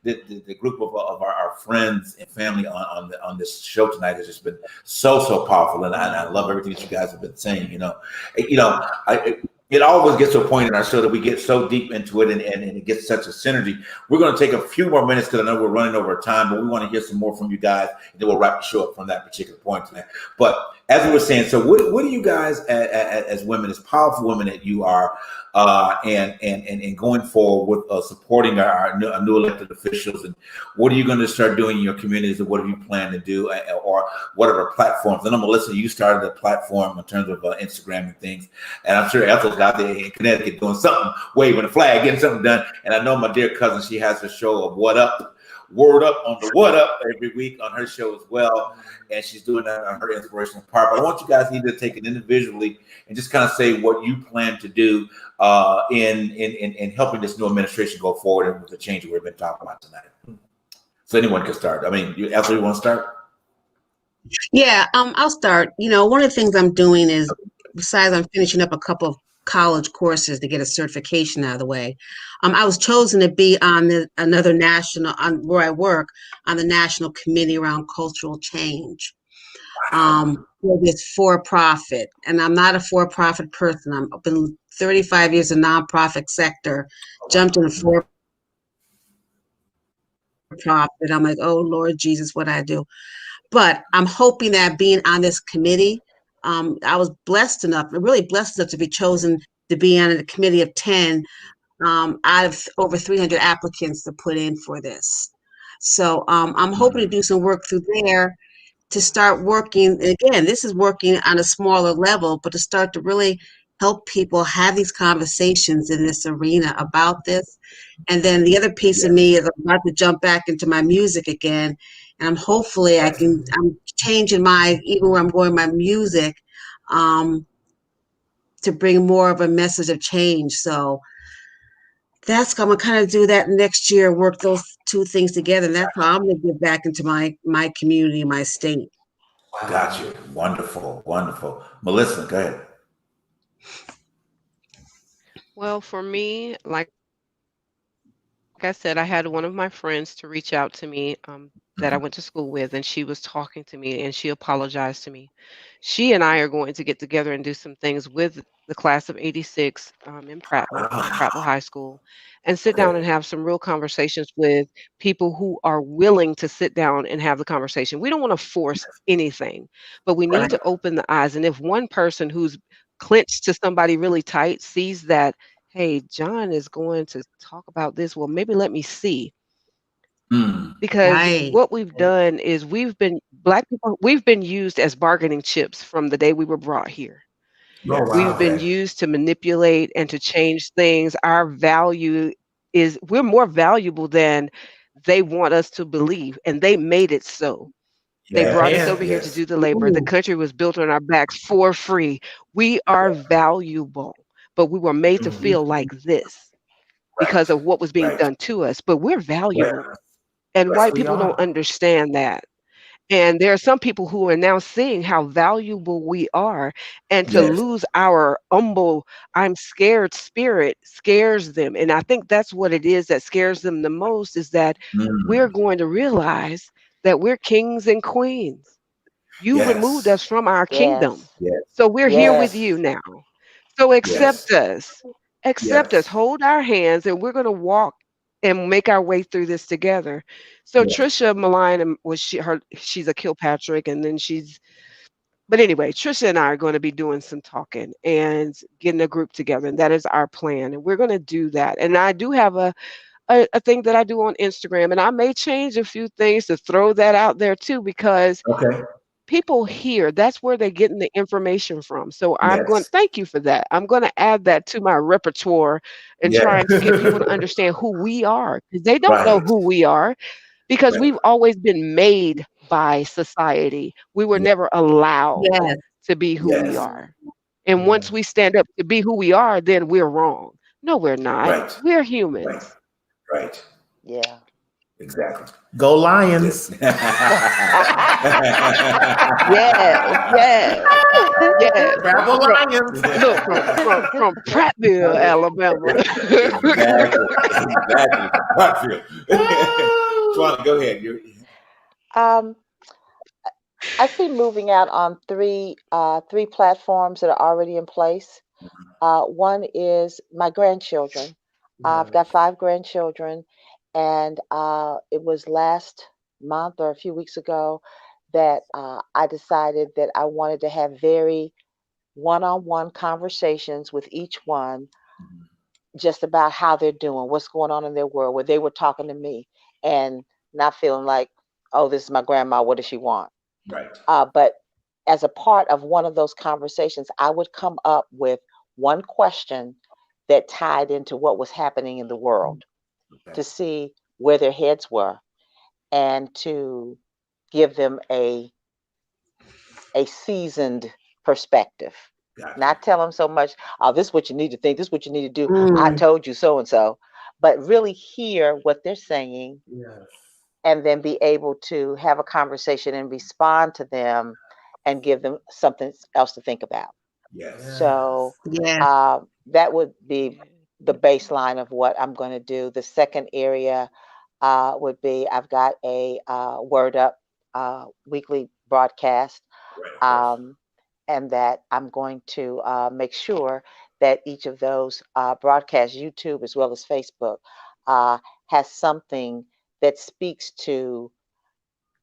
Speaker 3: the group of our friends and family on this show tonight has just been so powerful, and I love everything that you guys have been saying. It always gets to a point in our show that we get so deep into it, and it gets such a synergy. We're going to take a few more minutes because I know we're running over time, but we want to hear some more from you guys, and then we'll wrap the show up from that particular point tonight. But as we were saying, so what do you guys, as women, as powerful women that you are, and going forward with supporting our new elected officials, and what are you going to start doing in your communities, and what do you plan to do, or whatever platforms? And I'm Melissa, you started a platform in terms of Instagram and things, and I'm sure Ethel's out there in Connecticut doing something, waving a flag, getting something done. And I know my dear cousin, she has a show of Word Up on the What Up every week on her show as well, and she's doing that on her inspirational part. But I want you guys either to take it individually and just kind of say what you plan to do in helping this new administration go forward and with the change we've been talking about tonight. So anyone can start. I mean, Ethel, you want to start?
Speaker 6: Yeah, I'll start. One of the things I'm doing is, besides I'm finishing up a couple of college courses to get a certification out of the way, I was chosen to be on another national, where I work, on the National Committee around Cultural Change. For this for-profit, and I'm not a for-profit person. I've been 35 years in the nonprofit sector, jumped in a for-profit. I'm like, oh Lord Jesus, what I do? But I'm hoping that being on this committee, I was really blessed enough to be chosen to be on a committee of 10 out of over 300 applicants to put in for this. So I'm hoping to do some work through there to start working. Again, this is working on a smaller level, but to start to really help people have these conversations in this arena about this. And then the other piece of me is I'm about to jump back into my music again. And I'm changing even where I'm going my music, to bring more of a message of change. So I'm gonna kind of do that next year, work those two things together. And that's how I'm gonna give back into my community, my state.
Speaker 3: Got you. Wonderful. Melissa, go ahead.
Speaker 7: Well, for me, like I said, I had one of my friends to reach out to me that I went to school with, and she was talking to me, and she apologized to me. She and I are going to get together and do some things with the class of '86 in Prattville High School, and sit down and have some real conversations with people who are willing to sit down and have the conversation. We don't want to force anything, but we need to open the eyes. And if one person who's clenched to somebody really tight sees that, hey, John is going to talk about this, well, maybe let me see. Because what we've done is Black people, we've been used as bargaining chips from the day we were brought here. We've been used to manipulate and to change things. Our value is, we're more valuable than they want us to believe, and they made it so. They brought us over here to do the labor. The country was built on our backs for free. We are valuable, but we were made to feel like this because of what was being done to us. But we're valuable, and white people don't understand that. And there are some people who are now seeing how valuable we are, and to lose our humble, I'm scared spirit scares them. And I think that's what it is that scares them the most, is that we're going to realize that we're kings and queens. You removed us from our kingdom. So we're here with you now. So accept us. Accept us. Hold our hands, and we're going to walk and make our way through this together. So Trisha Malign, she's a Kilpatrick, and then she's But anyway, Trisha and I are going to be doing some talking and getting a group together, and that is our plan. And we're going to do that. And I do have a thing that I do on Instagram, and I may change a few things to throw that out there too, because
Speaker 3: Okay.
Speaker 7: people here, that's where they're getting the information from. So I'm going
Speaker 3: Yes.
Speaker 7: to thank you for that. I'm going to add that to my repertoire and trying to get people to understand who we are, because they don't know
Speaker 3: Right.
Speaker 7: who we are, because
Speaker 3: Right.
Speaker 7: we've always been made by society. We were
Speaker 3: Yeah.
Speaker 7: never allowed
Speaker 6: Yes.
Speaker 7: to be who we
Speaker 3: Yes.
Speaker 7: are. And once we stand up to be who we are, then we're wrong. No, we're not.
Speaker 3: Right.
Speaker 7: We're
Speaker 3: Right.
Speaker 7: humans.
Speaker 3: Right.
Speaker 5: Yeah.
Speaker 3: Exactly.
Speaker 4: Go Lions.
Speaker 7: Yes, yes, yes.
Speaker 4: Bravo Lions.
Speaker 7: Look, from Prattville, Alabama.
Speaker 3: Exactly. Exactly. Twana, go ahead.
Speaker 5: Um, I see moving out on three platforms that are already in place. One is my grandchildren. I've got 5 grandchildren, and it was last month or a few weeks ago that I decided that I wanted to have very one-on-one conversations with each one just about how they're doing, what's going on in their world, where they were talking to me and not feeling like, oh, this is my grandma, what does she want?
Speaker 3: Right.
Speaker 5: But as a part of one of those conversations, I would come up with one question that tied into what was happening in the world
Speaker 3: Okay.
Speaker 5: to see where their heads were and to give them a seasoned perspective.
Speaker 3: Gotcha.
Speaker 5: Not tell them so much, oh, this is what you need to think, this is what you need to do. I
Speaker 6: Mm.
Speaker 5: told you so and so. But really hear what they're saying
Speaker 4: Yes.
Speaker 5: and then be able to have a conversation and respond to them and give them something else to think about.
Speaker 3: Yes.
Speaker 5: So
Speaker 6: Yeah.
Speaker 5: that would be the baseline of what I'm going to do. The second area would be I've got a Word Up weekly broadcast,
Speaker 3: Right.
Speaker 5: and that I'm going to make sure that each of those broadcasts, YouTube as well as Facebook, has something that speaks to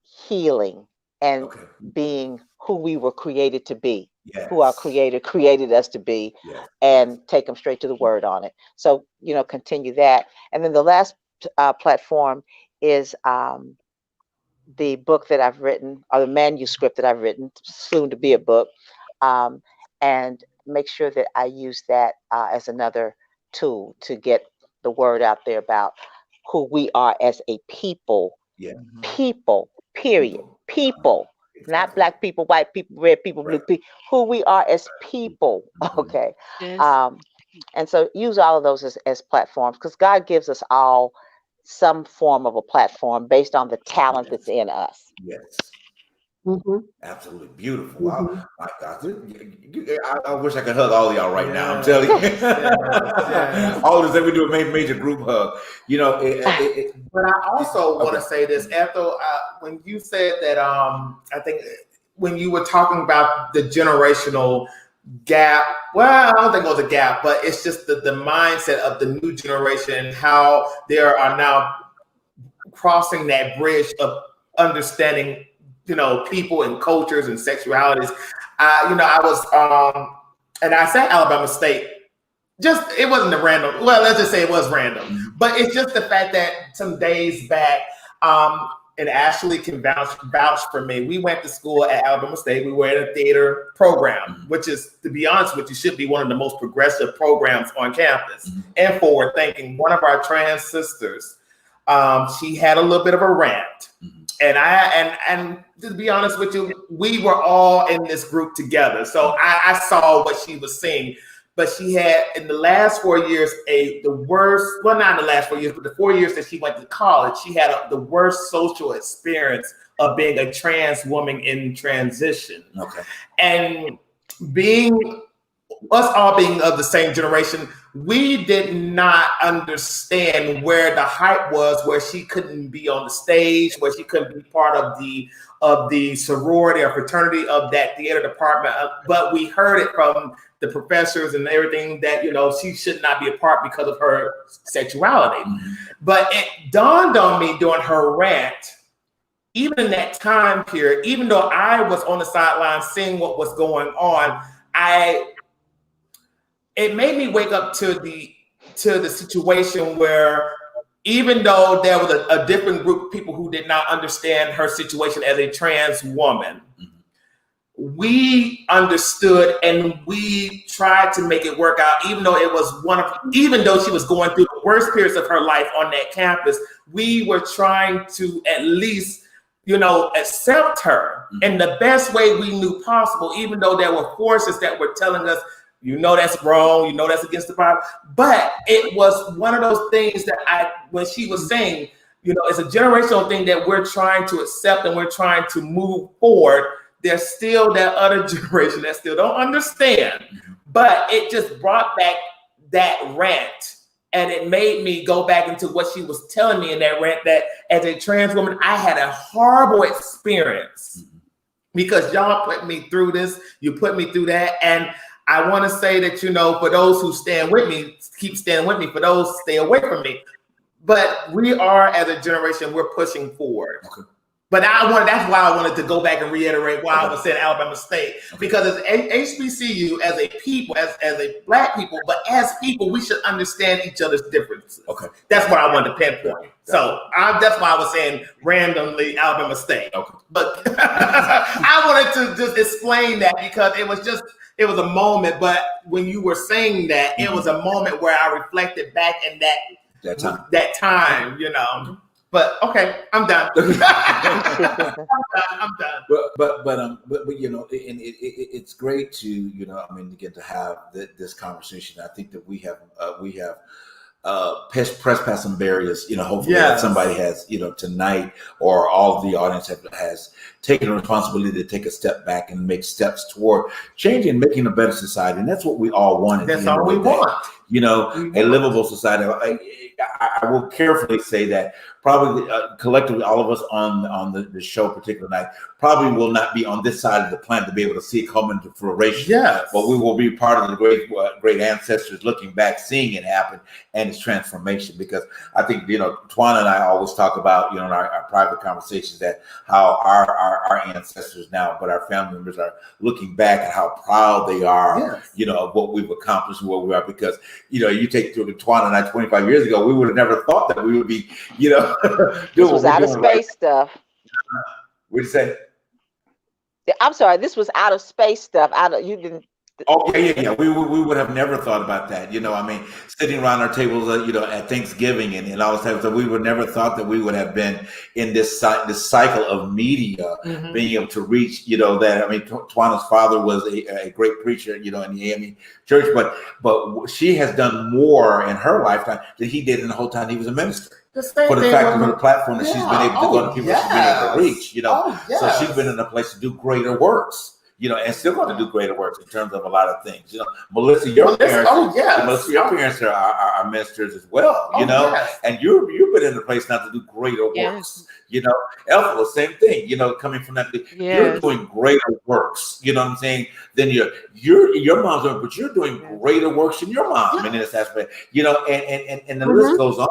Speaker 5: healing and
Speaker 3: Okay.
Speaker 5: being who we were created to be,
Speaker 3: Yes.
Speaker 5: who our creator created us to be,
Speaker 3: Yes.
Speaker 5: and take them straight to the word on it. So, continue that. And then the last platform is the book that I've written, or the manuscript that I've written, soon to be a book, and make sure that I use that as another tool to get the word out there about who we are as a people.
Speaker 3: Yeah.
Speaker 5: People, period. People, not
Speaker 3: Exactly.
Speaker 5: black people, white people, red people, blue
Speaker 3: Right.
Speaker 5: people, who we are as people. Okay.
Speaker 7: Yes.
Speaker 5: And so use all of those as platforms, because God gives us all some form of a platform based on the talent that's in us.
Speaker 3: Yes.
Speaker 6: Hmm.
Speaker 3: Absolutely beautiful.
Speaker 6: Mhm.
Speaker 3: Wow. My God. I wish I could hug all of y'all right now. I'm telling you.
Speaker 4: Yes.
Speaker 3: All of this, we do a major group hug.
Speaker 4: But I also want to say this, Ethel, when you said that, I think when you were talking about the generational gap, well, I don't think it was a gap, but it's just the mindset of the new generation and how they are now crossing that bridge of understanding, people and cultures and sexualities. I was, and I said Alabama State. It wasn't a random. Well, let's just say it was random, but it's just the fact that some days back, and Ashley can vouch for me. We went to school at Alabama State. We were in a theater program, which is, to be honest with you, should be one of the most progressive programs on campus and forward thinking. One of our trans sisters, she had a little bit of a rant, and to be honest with you, we were all in this group together. So I saw what she was seeing. But she had, in the last 4 years, the worst, well, not in the last 4 years, but the 4 years that she went to college, she had the worst social experience of being a trans woman in transition.
Speaker 3: Okay.
Speaker 4: And us all being of the same generation, we did not understand where the hype was, where she couldn't be on the stage, where she couldn't be part of the sorority or fraternity of that theater department. But we heard it from the professors and everything that, she should not be a part because of her sexuality. But it dawned on me during her rant even in that time period, even though I was on the sidelines seeing what was going on, it made me wake up to the situation where even though there was a different group of people who did not understand her situation as a trans woman, we understood and we tried to make it work out, even though even though she was going through the worst periods of her life on that campus, we were trying to at least, accept her in the best way we knew possible, even though there were forces that were telling us, that's wrong, that's against the Bible. But it was one of those things that when she was saying, it's a generational thing that we're trying to accept and we're trying to move forward. There's still that other generation that still don't understand. But it just brought back that rant. And it made me go back into what she was telling me in that rant, that as a trans woman, I had a horrible experience because y'all put me through this, you put me through that. And I want to say that, for those who stand with me, keep standing with me. For those, stay away from me. But we are, as a generation, we're pushing forward. Okay. But that's why I wanted to go back and reiterate why I was saying Alabama State, because as HBCU, as a people, as a Black people, but as people, we should understand each other's differences. Okay, that's what I wanted to pinpoint. So that's why I was saying randomly Alabama State. Okay, but I wanted to just explain that because it was a moment. But when you were saying that, it was a moment where I reflected back in that time. But okay, I'm done. I'm done.
Speaker 3: But it's great to get to have this conversation. I think that we have press past some barriers. Hopefully that somebody has tonight, or all of the audience has taken a responsibility to take a step back and make steps toward changing, making a better society, and that's what we all want.
Speaker 4: That's all we want.
Speaker 3: A livable society. I will carefully say that probably collectively, all of us on the show particular night probably will not be on this side of the planet to be able to see it come into fruition. Yes. But we will be part of the great ancestors looking back, seeing it happen and its transformation. Because I think, Twana and I always talk about, in our private conversations, that how our ancestors now, but our family members are looking back at how proud they are, of what we've accomplished, where we are. Because, you take Twana and I 25 years ago, we would have never thought that we would be,
Speaker 5: this was out of space stuff.
Speaker 3: What'd you say?
Speaker 5: I'm sorry, this was out of space stuff. You didn't.
Speaker 3: Oh yeah. We would have never thought about that. Sitting around our tables, at Thanksgiving and all this type of stuff. We would never thought that we would have been in this cycle of media, being able to reach. Twana's father was a great preacher, in the AME church, but she has done more in her lifetime than he did in the whole time he was a minister. For the fact of the platform that she's been able to go to people she's been able to reach, so she's been in a place to do greater works, and still going to do greater works in terms of a lot of things. Melissa, your parents are ministers as well, and you've been in a place now to do greater works. Elfa, the same thing, coming from that, you're doing greater works, what I'm saying, than your mom's doing, but you're doing greater works than your mom in this aspect, and the list goes on.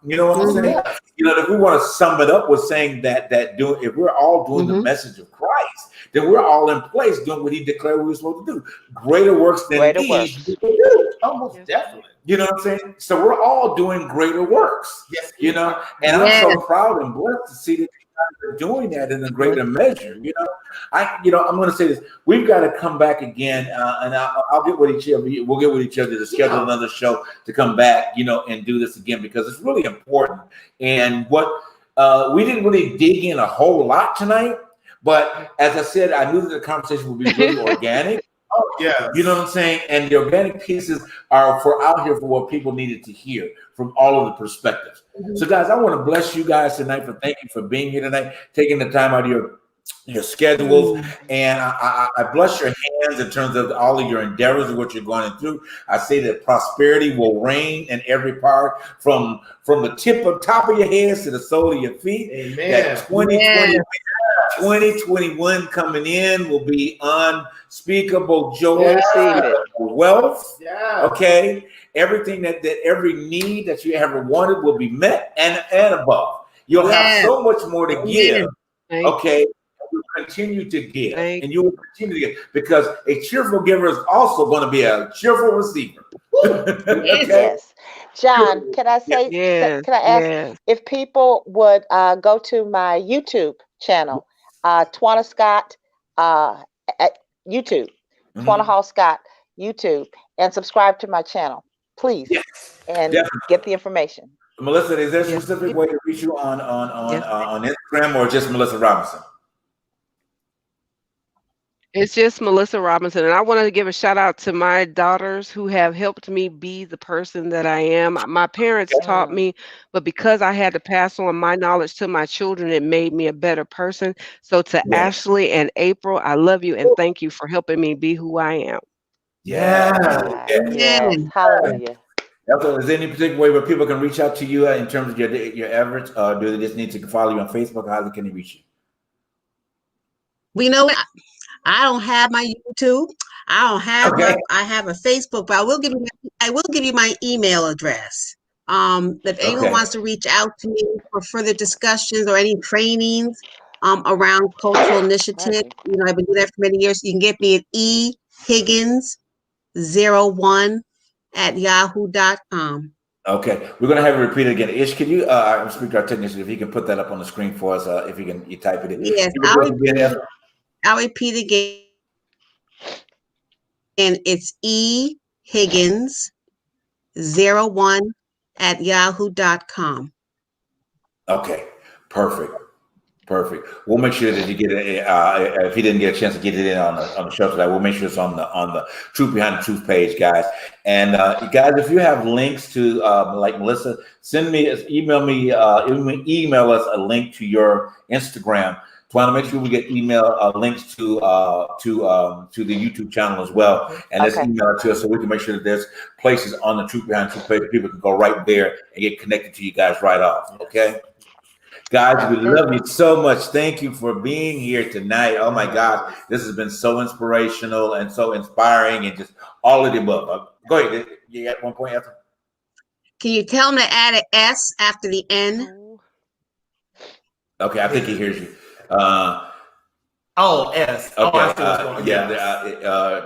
Speaker 3: You know what I'm saying? If we want to sum it up with saying that if we're all doing the message of Christ, then we're all in place doing what he declared we were supposed to do. Greater works than these people do.
Speaker 4: Almost definitely.
Speaker 3: You know what I'm saying? So we're all doing greater works. Yes. And I'm so proud and blessed to see that you guys are doing that in a greater measure. I'm going to say this. We've got to come back again, and I'll get with each other. We'll get with each other to schedule another show to come back, and do this again, because it's really important. And what we didn't really dig in a whole lot tonight, but as I said, I knew that the conversation would be really organic.
Speaker 4: Oh, yeah.
Speaker 3: You know what I'm saying? And the organic pieces are out here for what people needed to hear from all of the perspectives. So, guys, I want to bless you guys tonight for thank you for being here tonight, taking the time out of your schedules. And I bless your hands in terms of all of your endeavors and what you're going through. I say that prosperity will reign in every part, from the top of your heads to the sole of your feet.
Speaker 4: Amen.
Speaker 3: That 2021 coming in will be unspeakable joy, wealth. Yeah. Okay. Everything that every need that you ever wanted will be met and above. You'll have so much more to give Okay. You continue to give,
Speaker 7: Thank
Speaker 3: and you will continue to give because a cheerful giver is also going to be a cheerful receiver. Okay?
Speaker 5: Yes. John, can I say,
Speaker 7: Yes,
Speaker 5: can I ask
Speaker 7: yes.
Speaker 5: if people would go to my YouTube channel, Twana Scott at YouTube, Twana
Speaker 3: Mhm.
Speaker 5: Hall Scott YouTube, and subscribe to my channel, please,
Speaker 3: Yes,
Speaker 5: and
Speaker 3: definitely.
Speaker 5: get the information.
Speaker 3: Melissa, is there a
Speaker 7: Yes.
Speaker 3: specific way to reach you on
Speaker 7: Yes.
Speaker 3: on Instagram or just Melissa Robinson?
Speaker 7: It's just Melissa Robinson. And I want to give a shout out to my daughters who have helped me be the person that I am. My parents taught me, but because I had to pass on my knowledge to my children, it made me a better person. So to
Speaker 3: Yes.
Speaker 7: Ashley and April, I love you and thank you for helping me be who I am.
Speaker 3: Yeah.
Speaker 5: Yes. Hallelujah.
Speaker 3: Also, is there any particular way where people can reach out to you in terms of your efforts? Do they just need to follow you on Facebook? How can they reach you?
Speaker 6: We know I don't have my YouTube. I don't have
Speaker 3: Okay.
Speaker 6: I have a Facebook, but I will give you my email address. If anyone
Speaker 3: Okay.
Speaker 6: wants to reach out to me for further discussions or any trainings around cultural initiative, I've been doing that for many years. You can get me at ehiggins01@yahoo.com.
Speaker 3: Okay, we're gonna have it repeated again. Ish, can you? I'm speaking to our technician. If he can put that up on the screen for us, if you can, you type it in.
Speaker 6: Yes, I'll repeat again. And it's ehiggins01@yahoo.com.
Speaker 3: Okay, perfect. We'll make sure that you get it. If he didn't get a chance to get it in on the show today, we'll make sure it's on the Truth Behind the Truth page, guys. And guys, if you have links to like Melissa, email us a link to your Instagram. Twana, make sure we get email links to the YouTube channel as well, and let's email it to us so we can make sure that there's places on the Truth Behind the Truth page people can go right there and get connected to you guys right off. Okay. Guys, we love you so much. Thank you for being here tonight. Oh my God, this has been so inspirational and so inspiring and just all of the above. Go ahead. You got one point after?
Speaker 6: Can you tell him to add an S after the N?
Speaker 3: Okay, I think he hears you.
Speaker 4: S.
Speaker 3: Okay.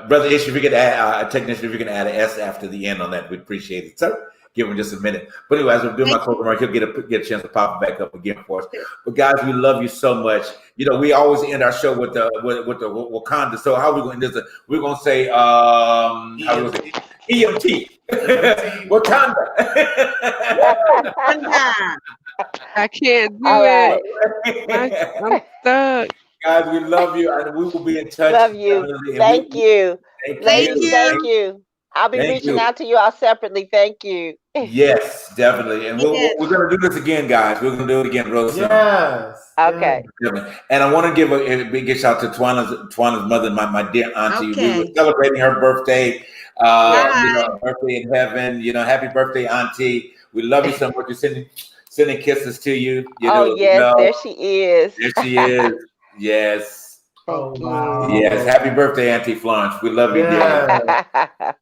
Speaker 3: Brother Ish, if you could add a technician, if you can add an S after the end on that, we'd appreciate it, sir. Give him just a minute. But anyway, as I'm doing my closing remark, he'll get a chance to pop it back up again for us. But guys, we love you so much. We always end our show with the Wakanda. So how are we going to do this? We're going to say EMT. Wakanda.
Speaker 7: I can't do it. I'm stuck.
Speaker 3: Guys, we love you, and we will be in touch.
Speaker 5: Love you. Thank you. Ladies, thank you. I'll be reaching out to you all separately. Thank you.
Speaker 3: Yes, definitely. And we're going to do this again, guys. We're going to do it again real soon.
Speaker 4: Yes.
Speaker 5: Okay.
Speaker 3: And I want to give a big shout out to Twana's mother, my dear auntie.
Speaker 6: Okay.
Speaker 3: We were celebrating her birthday. Birthday in heaven. Happy birthday, auntie. We love you so much. We're sending kisses to you.
Speaker 5: Yes, there she is.
Speaker 3: There she is. Yes.
Speaker 5: Thank you.
Speaker 4: Wow.
Speaker 3: Yes. Happy birthday, Auntie Florence. We love you, dear.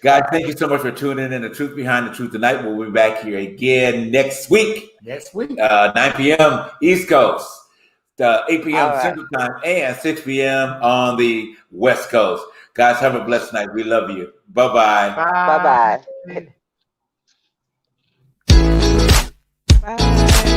Speaker 3: Guys, thank you so much for tuning in to Truth Behind the Truth tonight. We'll be back here again next week. 9 p.m. East Coast, 8 p.m. Central Time, and 6 p.m. on the West Coast. Guys, have a blessed night. We love you. Bye-bye.
Speaker 5: Bye-bye.
Speaker 7: Bye.